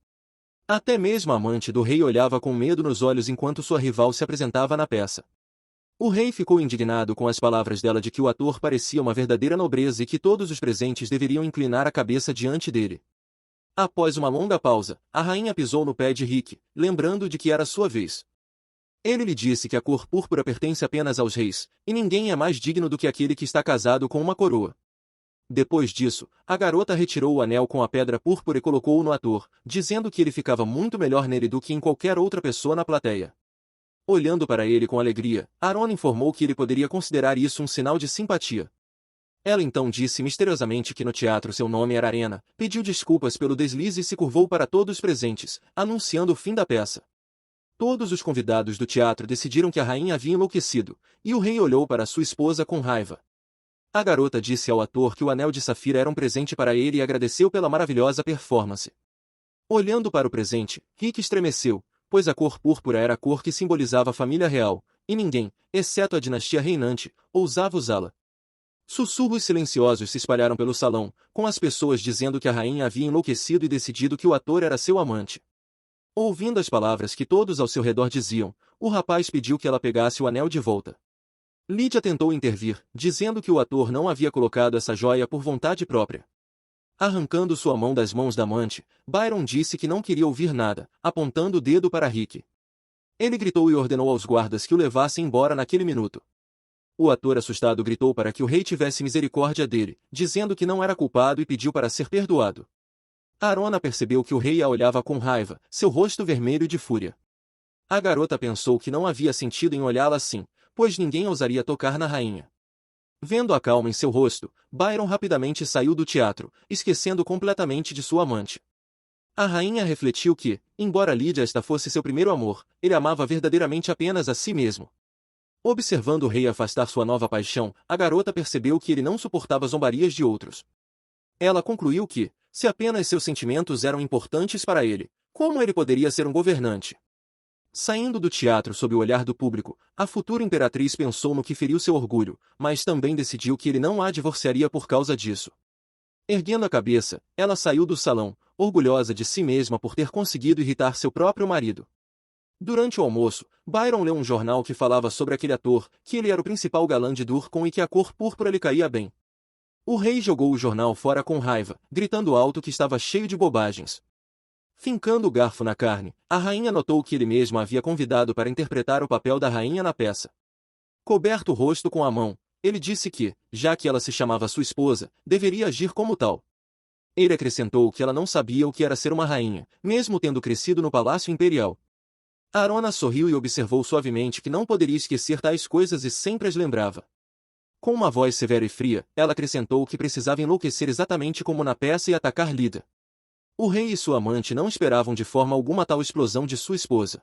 Até mesmo a amante do rei olhava com medo nos olhos enquanto sua rival se apresentava na peça. O rei ficou indignado com as palavras dela de que o ator parecia uma verdadeira nobreza e que todos os presentes deveriam inclinar a cabeça diante dele. Após uma longa pausa, a rainha pisou no pé de Rick, lembrando de que era sua vez. Ele lhe disse que a cor púrpura pertence apenas aos reis, e ninguém é mais digno do que aquele que está casado com uma coroa. Depois disso, a garota retirou o anel com a pedra púrpura e colocou-o no ator, dizendo que ele ficava muito melhor nele do que em qualquer outra pessoa na plateia. Olhando para ele com alegria, Arona informou que ele poderia considerar isso um sinal de simpatia. Ela então disse misteriosamente que no teatro seu nome era Arena, pediu desculpas pelo deslize e se curvou para todos os presentes, anunciando o fim da peça. Todos os convidados do teatro decidiram que a rainha havia enlouquecido, e o rei olhou para sua esposa com raiva. A garota disse ao ator que o anel de safira era um presente para ele e agradeceu pela maravilhosa performance. Olhando para o presente, Rick estremeceu, pois a cor púrpura era a cor que simbolizava a família real, e ninguém, exceto a dinastia reinante, ousava usá-la. Sussurros silenciosos se espalharam pelo salão, com as pessoas dizendo que a rainha havia enlouquecido e decidido que o ator era seu amante. Ouvindo as palavras que todos ao seu redor diziam, o rapaz pediu que ela pegasse o anel de volta. Lydia tentou intervir, dizendo que o ator não havia colocado essa joia por vontade própria. Arrancando sua mão das mãos da amante, Byron disse que não queria ouvir nada, apontando o dedo para Rick. Ele gritou e ordenou aos guardas que o levassem embora naquele minuto. O ator assustado gritou para que o rei tivesse misericórdia dele, dizendo que não era culpado e pediu para ser perdoado. Arona percebeu que o rei a olhava com raiva, seu rosto vermelho de fúria. A garota pensou que não havia sentido em olhá-la assim, pois ninguém ousaria tocar na rainha. Vendo a calma em seu rosto, Byron rapidamente saiu do teatro, esquecendo completamente de sua amante. A rainha refletiu que, embora Lídia esta fosse seu primeiro amor, ele amava verdadeiramente apenas a si mesmo. Observando o rei afastar sua nova paixão, a garota percebeu que ele não suportava zombarias de outros. Ela concluiu que, se apenas seus sentimentos eram importantes para ele, como ele poderia ser um governante? Saindo do teatro sob o olhar do público, a futura imperatriz pensou no que feriu seu orgulho, mas também decidiu que ele não a divorciaria por causa disso. Erguendo a cabeça, ela saiu do salão, orgulhosa de si mesma por ter conseguido irritar seu próprio marido. Durante o almoço, Byron leu um jornal que falava sobre aquele ator, que ele era o principal galã de Durcon e que a cor púrpura lhe caía bem. O rei jogou o jornal fora com raiva, gritando alto que estava cheio de bobagens. Fincando o garfo na carne, a rainha notou que ele mesmo a havia convidado para interpretar o papel da rainha na peça. Coberto o rosto com a mão, ele disse que, já que ela se chamava sua esposa, deveria agir como tal. Ele acrescentou que ela não sabia o que era ser uma rainha, mesmo tendo crescido no palácio imperial. Arona sorriu e observou suavemente que não poderia esquecer tais coisas e sempre as lembrava. Com uma voz severa e fria, ela acrescentou que precisava enlouquecer exatamente como na peça e atacar Lida. O rei e sua amante não esperavam de forma alguma tal explosão de sua esposa.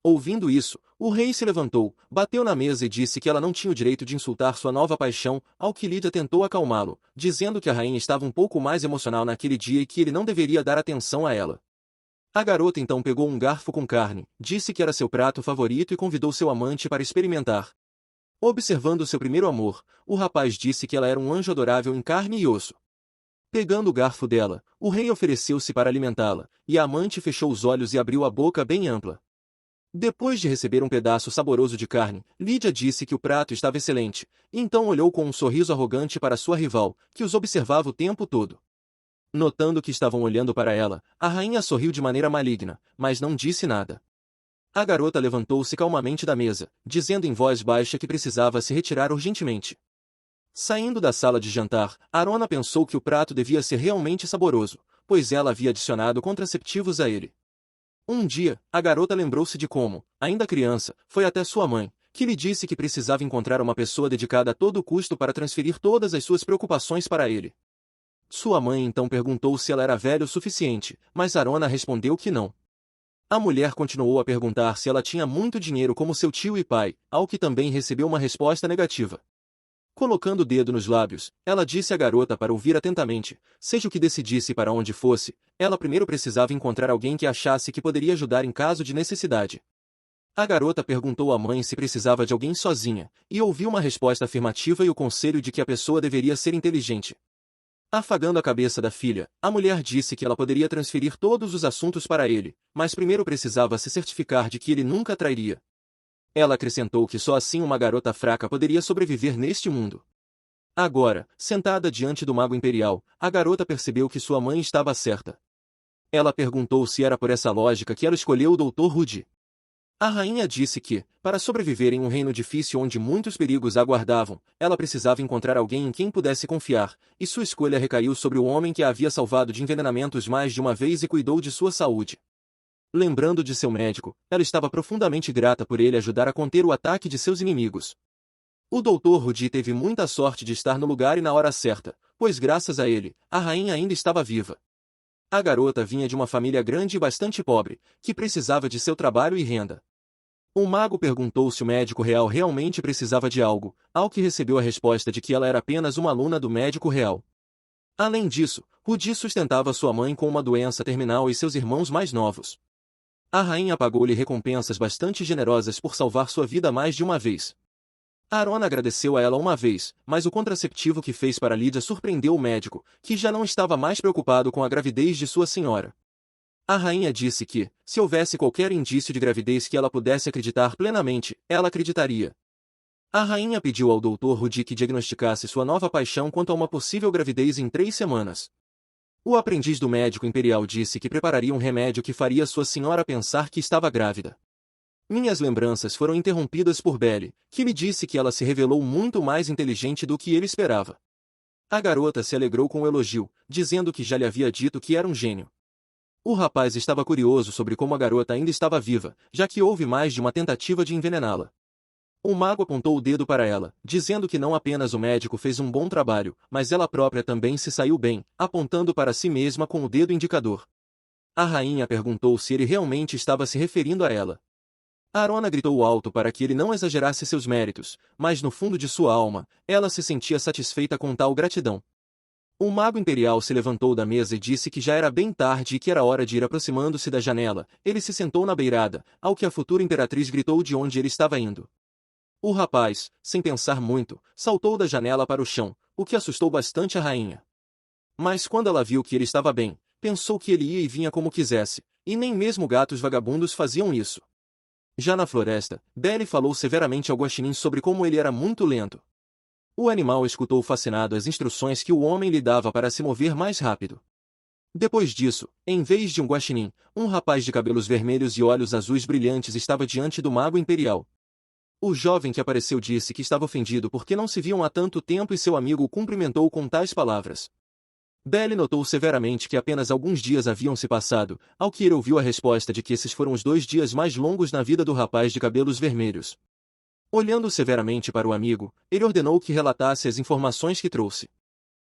Ouvindo isso, o rei se levantou, bateu na mesa e disse que ela não tinha o direito de insultar sua nova paixão, ao que Lídia tentou acalmá-lo, dizendo que a rainha estava um pouco mais emocional naquele dia e que ele não deveria dar atenção a ela. A garota então pegou um garfo com carne, disse que era seu prato favorito e convidou seu amante para experimentar. Observando seu primeiro amor, o rapaz disse que ela era um anjo adorável em carne e osso. Pegando o garfo dela, o rei ofereceu-se para alimentá-la, e a amante fechou os olhos e abriu a boca bem ampla. Depois de receber um pedaço saboroso de carne, Lídia disse que o prato estava excelente, e então olhou com um sorriso arrogante para sua rival, que os observava o tempo todo. Notando que estavam olhando para ela, a rainha sorriu de maneira maligna, mas não disse nada. A garota levantou-se calmamente da mesa, dizendo em voz baixa que precisava se retirar urgentemente. Saindo da sala de jantar, Arona pensou que o prato devia ser realmente saboroso, pois ela havia adicionado contraceptivos a ele. Um dia, a garota lembrou-se de como, ainda criança, foi até sua mãe, que lhe disse que precisava encontrar uma pessoa dedicada a todo custo para transferir todas as suas preocupações para ele. Sua mãe então perguntou se ela era velha o suficiente, mas Arona respondeu que não. A mulher continuou a perguntar se ela tinha muito dinheiro como seu tio e pai, ao que também recebeu uma resposta negativa. Colocando o dedo nos lábios, ela disse à garota para ouvir atentamente, seja o que decidisse para onde fosse, ela primeiro precisava encontrar alguém que achasse que poderia ajudar em caso de necessidade. A garota perguntou à mãe se precisava de alguém sozinha, e ouviu uma resposta afirmativa e o conselho de que a pessoa deveria ser inteligente. Afagando a cabeça da filha, a mulher disse que ela poderia transferir todos os assuntos para ele, mas primeiro precisava se certificar de que ele nunca trairia. Ela acrescentou que só assim uma garota fraca poderia sobreviver neste mundo. Agora, sentada diante do mago imperial, a garota percebeu que sua mãe estava certa. Ela perguntou se era por essa lógica que ela escolheu o Dr. Rudy. A rainha disse que, para sobreviver em um reino difícil onde muitos perigos a aguardavam, ela precisava encontrar alguém em quem pudesse confiar, e sua escolha recaiu sobre o homem que a havia salvado de envenenamentos mais de uma vez e cuidou de sua saúde. Lembrando de seu médico, ela estava profundamente grata por ele ajudar a conter o ataque de seus inimigos. O Dr. Rudy teve muita sorte de estar no lugar e na hora certa, pois graças a ele, a rainha ainda estava viva. A garota vinha de uma família grande e bastante pobre, que precisava de seu trabalho e renda. O mago perguntou se o médico real realmente precisava de algo, ao que recebeu a resposta de que ela era apenas uma aluna do médico real. Além disso, Rudy sustentava sua mãe com uma doença terminal e seus irmãos mais novos. A rainha pagou-lhe recompensas bastante generosas por salvar sua vida mais de uma vez. Arona agradeceu a ela uma vez, mas o contraceptivo que fez para Lídia surpreendeu o médico, que já não estava mais preocupado com a gravidez de sua senhora. A rainha disse que, se houvesse qualquer indício de gravidez que ela pudesse acreditar plenamente, ela acreditaria. A rainha pediu ao Dr. Rudy que diagnosticasse sua nova paixão quanto a uma possível gravidez em 3 semanas. O aprendiz do médico imperial disse que prepararia um remédio que faria sua senhora pensar que estava grávida. Minhas lembranças foram interrompidas por Belle, que me disse que ela se revelou muito mais inteligente do que ele esperava. A garota se alegrou com o elogio, dizendo que já lhe havia dito que era um gênio. O rapaz estava curioso sobre como a garota ainda estava viva, já que houve mais de uma tentativa de envenená-la. O mago apontou o dedo para ela, dizendo que não apenas o médico fez um bom trabalho, mas ela própria também se saiu bem, apontando para si mesma com o dedo indicador. A rainha perguntou se ele realmente estava se referindo a ela. Arona gritou alto para que ele não exagerasse seus méritos, mas no fundo de sua alma, ela se sentia satisfeita com tal gratidão. O mago imperial se levantou da mesa e disse que já era bem tarde e que era hora de ir aproximando-se da janela. Ele se sentou na beirada, ao que a futura imperatriz gritou de onde ele estava indo. O rapaz, sem pensar muito, saltou da janela para o chão, o que assustou bastante a rainha. Mas quando ela viu que ele estava bem, pensou que ele ia e vinha como quisesse, e nem mesmo gatos vagabundos faziam isso. Já na floresta, Belle falou severamente ao guaxinim sobre como ele era muito lento. O animal escutou fascinado as instruções que o homem lhe dava para se mover mais rápido. Depois disso, em vez de um guaxinim, um rapaz de cabelos vermelhos e olhos azuis brilhantes estava diante do mago imperial. O jovem que apareceu disse que estava ofendido porque não se viam há tanto tempo e seu amigo o cumprimentou com tais palavras. Belle notou severamente que apenas alguns dias haviam se passado, ao que ele ouviu a resposta de que esses foram os 2 dias mais longos na vida do rapaz de cabelos vermelhos. Olhando severamente para o amigo, ele ordenou que relatasse as informações que trouxe.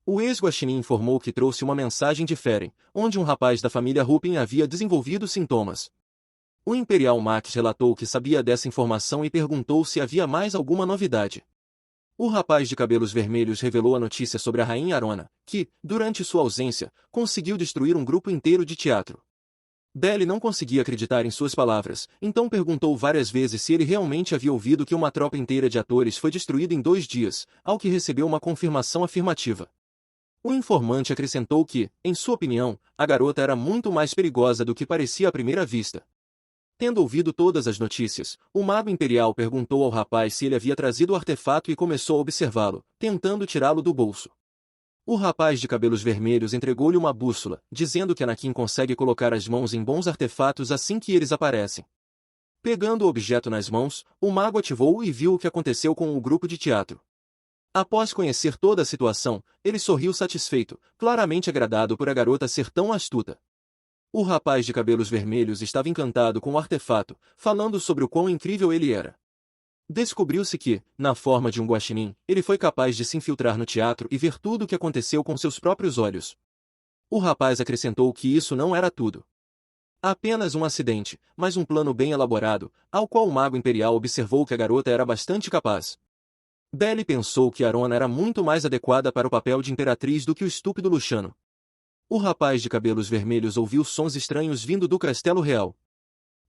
O ex-guaxinim informou que trouxe uma mensagem de Feren, onde um rapaz da família Rupin havia desenvolvido sintomas. O Imperial Max relatou que sabia dessa informação e perguntou se havia mais alguma novidade. O rapaz de cabelos vermelhos revelou a notícia sobre a rainha Arona, que, durante sua ausência, conseguiu destruir um grupo inteiro de teatro. Belle não conseguia acreditar em suas palavras, então perguntou várias vezes se ele realmente havia ouvido que uma tropa inteira de atores foi destruída em 2 dias, ao que recebeu uma confirmação afirmativa. O informante acrescentou que, em sua opinião, a garota era muito mais perigosa do que parecia à primeira vista. Tendo ouvido todas as notícias, o mago imperial perguntou ao rapaz se ele havia trazido o artefato e começou a observá-lo, tentando tirá-lo do bolso. O rapaz de cabelos vermelhos entregou-lhe uma bússola, dizendo que Anakin consegue colocar as mãos em bons artefatos assim que eles aparecem. Pegando o objeto nas mãos, o mago ativou-o e viu o que aconteceu com o grupo de teatro. Após conhecer toda a situação, ele sorriu satisfeito, claramente agradado por a garota ser tão astuta. O rapaz de cabelos vermelhos estava encantado com o artefato, falando sobre o quão incrível ele era. Descobriu-se que, na forma de um guaxinim, ele foi capaz de se infiltrar no teatro e ver tudo o que aconteceu com seus próprios olhos. O rapaz acrescentou que isso não era tudo. Apenas um acidente, mas um plano bem elaborado, ao qual o mago imperial observou que a garota era bastante capaz. Belle pensou que Arona era muito mais adequada para o papel de imperatriz do que o estúpido Luciano. O rapaz de cabelos vermelhos ouviu sons estranhos vindo do castelo real.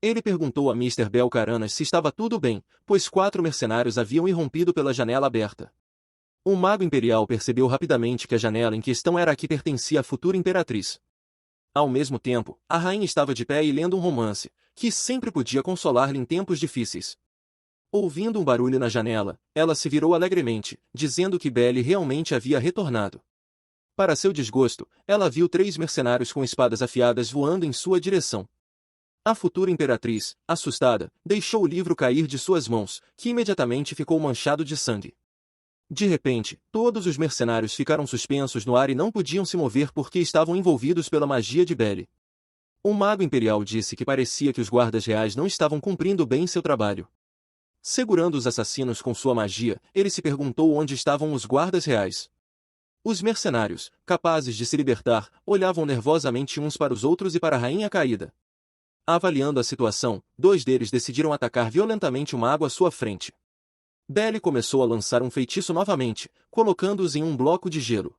Ele perguntou a Mr. Belcaranas se estava tudo bem, pois 4 mercenários haviam irrompido pela janela aberta. O mago imperial percebeu rapidamente que a janela em questão era a que pertencia à futura imperatriz. Ao mesmo tempo, a rainha estava de pé e lendo um romance, que sempre podia consolar-lhe em tempos difíceis. Ouvindo um barulho na janela, ela se virou alegremente, dizendo que Belle realmente havia retornado. Para seu desgosto, ela viu 3 mercenários com espadas afiadas voando em sua direção. A futura imperatriz, assustada, deixou o livro cair de suas mãos, que imediatamente ficou manchado de sangue. De repente, todos os mercenários ficaram suspensos no ar e não podiam se mover porque estavam envolvidos pela magia de Belle. O mago imperial disse que parecia que os guardas reais não estavam cumprindo bem seu trabalho. Segurando os assassinos com sua magia, ele se perguntou onde estavam os guardas reais. Os mercenários, capazes de se libertar, olhavam nervosamente uns para os outros e para a rainha caída. Avaliando a situação, 2 deles decidiram atacar violentamente o mago à sua frente. Belle começou a lançar um feitiço novamente, colocando-os em um bloco de gelo.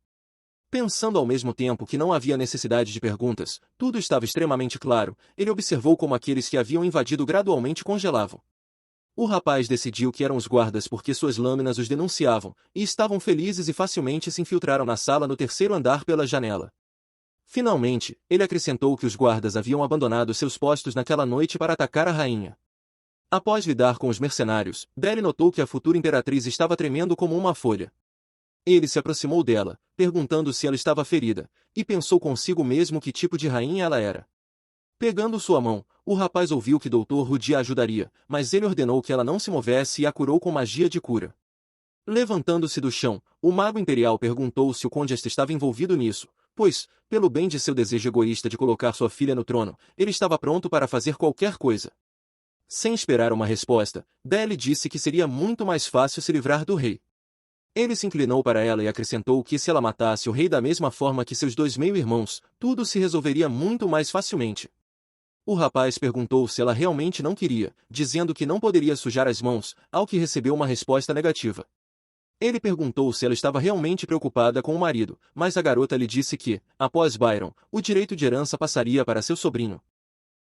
Pensando ao mesmo tempo que não havia necessidade de perguntas, tudo estava extremamente claro, ele observou como aqueles que haviam invadido gradualmente congelavam. O rapaz decidiu que eram os guardas porque suas lâminas os denunciavam, e estavam felizes e facilmente se infiltraram na sala no 3º andar pela janela. Finalmente, ele acrescentou que os guardas haviam abandonado seus postos naquela noite para atacar a rainha. Após lidar com os mercenários, Belle notou que a futura imperatriz estava tremendo como uma folha. Ele se aproximou dela, perguntando se ela estava ferida, e pensou consigo mesmo que tipo de rainha ela era. Pegando sua mão, o rapaz ouviu que Dr. Rudy a ajudaria, mas ele ordenou que ela não se movesse e a curou com magia de cura. Levantando-se do chão, o mago imperial perguntou se o conde estava envolvido nisso, pois, pelo bem de seu desejo egoísta de colocar sua filha no trono, ele estava pronto para fazer qualquer coisa. Sem esperar uma resposta, Dele disse que seria muito mais fácil se livrar do rei. Ele se inclinou para ela e acrescentou que se ela matasse o rei da mesma forma que seus 2 meio-irmãos, tudo se resolveria muito mais facilmente. O rapaz perguntou se ela realmente não queria, dizendo que não poderia sujar as mãos, ao que recebeu uma resposta negativa. Ele perguntou se ela estava realmente preocupada com o marido, mas a garota lhe disse que, após Byron, o direito de herança passaria para seu sobrinho.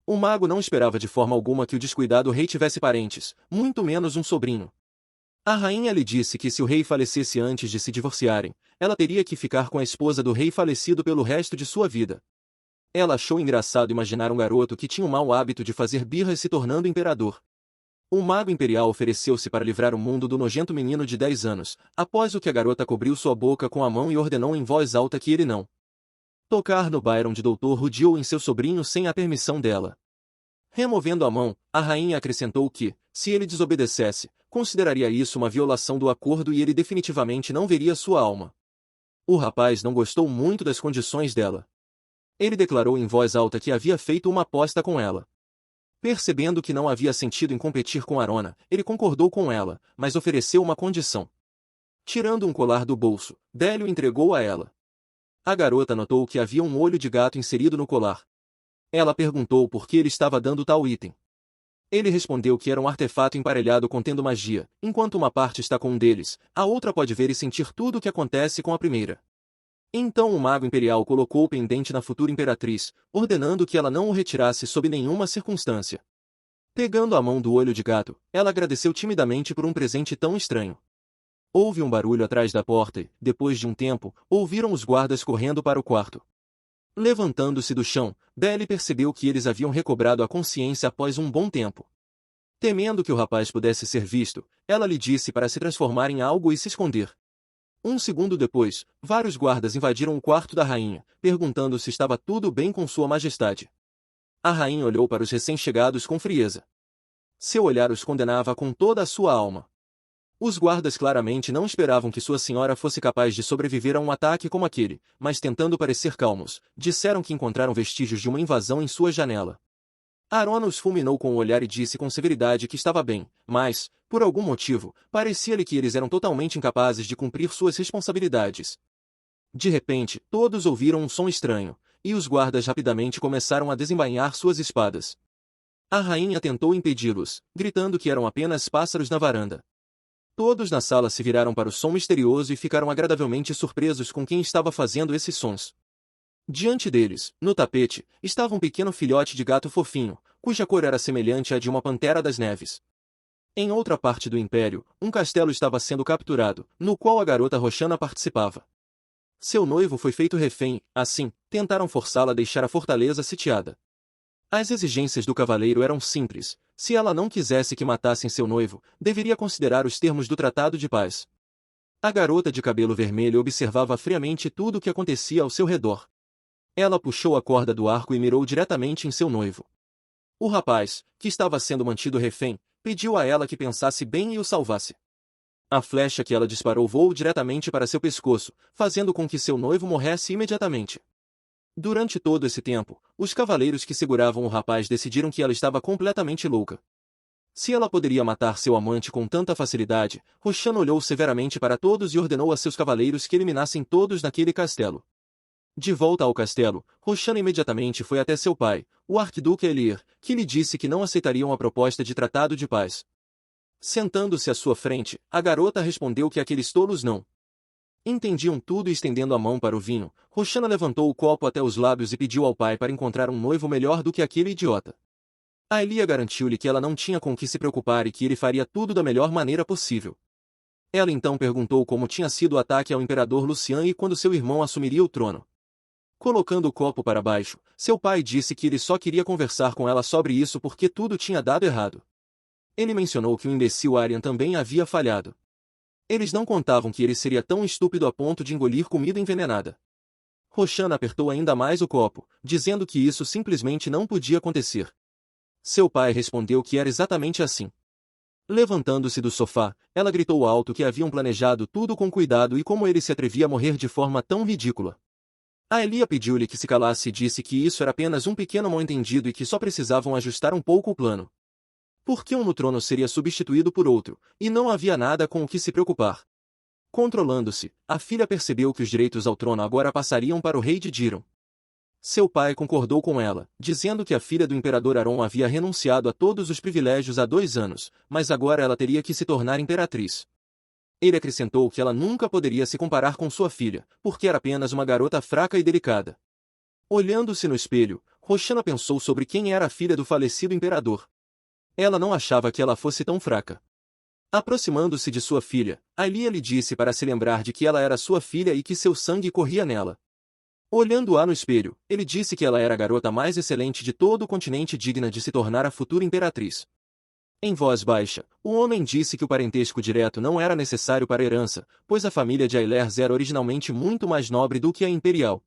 O mago não esperava de forma alguma que o descuidado rei tivesse parentes, muito menos um sobrinho. A rainha lhe disse que se o rei falecesse antes de se divorciarem, ela teria que ficar com a esposa do rei falecido pelo resto de sua vida. Ela achou engraçado imaginar um garoto que tinha o mau hábito de fazer birras se tornando imperador. O mago imperial ofereceu-se para livrar o mundo do nojento menino de 10 anos, após o que a garota cobriu sua boca com a mão e ordenou em voz alta que ele não tocar no Byron de Dr. Rudy ou em seu sobrinho sem a permissão dela. Removendo a mão, a rainha acrescentou que, se ele desobedecesse, consideraria isso uma violação do acordo e ele definitivamente não veria sua alma. O rapaz não gostou muito das condições dela. Ele declarou em voz alta que havia feito uma aposta com ela. Percebendo que não havia sentido em competir com Arona, ele concordou com ela, mas ofereceu uma condição. Tirando um colar do bolso, Délio entregou a ela. A garota notou que havia um olho de gato inserido no colar. Ela perguntou por que ele estava dando tal item. Ele respondeu que era um artefato emparelhado contendo magia, enquanto uma parte está com um deles, a outra pode ver e sentir tudo o que acontece com a primeira. Então o mago imperial colocou o pendente na futura imperatriz, ordenando que ela não o retirasse sob nenhuma circunstância. Pegando a mão do olho de gato, ela agradeceu timidamente por um presente tão estranho. Houve um barulho atrás da porta e, depois de um tempo, ouviram os guardas correndo para o quarto. Levantando-se do chão, Dele percebeu que eles haviam recobrado a consciência após um bom tempo. Temendo que o rapaz pudesse ser visto, ela lhe disse para se transformar em algo e se esconder. Um segundo depois, vários guardas invadiram o quarto da rainha, perguntando se estava tudo bem com sua majestade. A rainha olhou para os recém-chegados com frieza. Seu olhar os condenava com toda a sua alma. Os guardas claramente não esperavam que sua senhora fosse capaz de sobreviver a um ataque como aquele, mas tentando parecer calmos, disseram que encontraram vestígios de uma invasão em sua janela. Arona os fulminou com o olhar e disse com severidade que estava bem, mas, por algum motivo, parecia-lhe que eles eram totalmente incapazes de cumprir suas responsabilidades. De repente, todos ouviram um som estranho, e os guardas rapidamente começaram a desembainhar suas espadas. A rainha tentou impedi-los, gritando que eram apenas pássaros na varanda. Todos na sala se viraram para o som misterioso e ficaram agradavelmente surpresos com quem estava fazendo esses sons. Diante deles, no tapete, estava um pequeno filhote de gato fofinho, cuja cor era semelhante à de uma pantera das neves. Em outra parte do império, um castelo estava sendo capturado, no qual a garota Roxana participava. Seu noivo foi feito refém, assim, tentaram forçá-la a deixar a fortaleza sitiada. As exigências do cavaleiro eram simples: se ela não quisesse que matassem seu noivo, deveria considerar os termos do Tratado de Paz. A garota de cabelo vermelho observava friamente tudo o que acontecia ao seu redor. Ela puxou a corda do arco e mirou diretamente em seu noivo. O rapaz, que estava sendo mantido refém, pediu a ela que pensasse bem e o salvasse. A flecha que ela disparou voou diretamente para seu pescoço, fazendo com que seu noivo morresse imediatamente. Durante todo esse tempo, os cavaleiros que seguravam o rapaz decidiram que ela estava completamente louca. Se ela poderia matar seu amante com tanta facilidade, Roxana olhou severamente para todos e ordenou a seus cavaleiros que eliminassem todos naquele castelo. De volta ao castelo, Roxana imediatamente foi até seu pai, o arquiduque Elir, que lhe disse que não aceitaria uma proposta de tratado de paz. Sentando-se à sua frente, a garota respondeu que aqueles tolos não entendiam tudo e estendendo a mão para o vinho, Roxana levantou o copo até os lábios e pediu ao pai para encontrar um noivo melhor do que aquele idiota. A Elia garantiu-lhe que ela não tinha com que se preocupar e que ele faria tudo da melhor maneira possível. Ela então perguntou como tinha sido o ataque ao imperador Lucian e quando seu irmão assumiria o trono. Colocando o copo para baixo, seu pai disse que ele só queria conversar com ela sobre isso porque tudo tinha dado errado. Ele mencionou que o imbecil Aryan também havia falhado. Eles não contavam que ele seria tão estúpido a ponto de engolir comida envenenada. Roshan apertou ainda mais o copo, dizendo que isso simplesmente não podia acontecer. Seu pai respondeu que era exatamente assim. Levantando-se do sofá, ela gritou alto que haviam planejado tudo com cuidado e como ele se atrevia a morrer de forma tão ridícula. A Elia pediu-lhe que se calasse e disse que isso era apenas um pequeno mal-entendido e que só precisavam ajustar um pouco o plano. Porque um no trono seria substituído por outro, e não havia nada com o que se preocupar. Controlando-se, a filha percebeu que os direitos ao trono agora passariam para o rei de Diron. Seu pai concordou com ela, dizendo que a filha do imperador Aron havia renunciado a todos os privilégios há 2 anos, mas agora ela teria que se tornar imperatriz. Ele acrescentou que ela nunca poderia se comparar com sua filha, porque era apenas uma garota fraca e delicada. Olhando-se no espelho, Roxana pensou sobre quem era a filha do falecido imperador. Ela não achava que ela fosse tão fraca. Aproximando-se de sua filha, Alia lhe disse para se lembrar de que ela era sua filha e que seu sangue corria nela. Olhando-a no espelho, ele disse que ela era a garota mais excelente de todo o continente digna de se tornar a futura imperatriz. Em voz baixa, o homem disse que o parentesco direto não era necessário para a herança, pois a família de Ailers era originalmente muito mais nobre do que a imperial.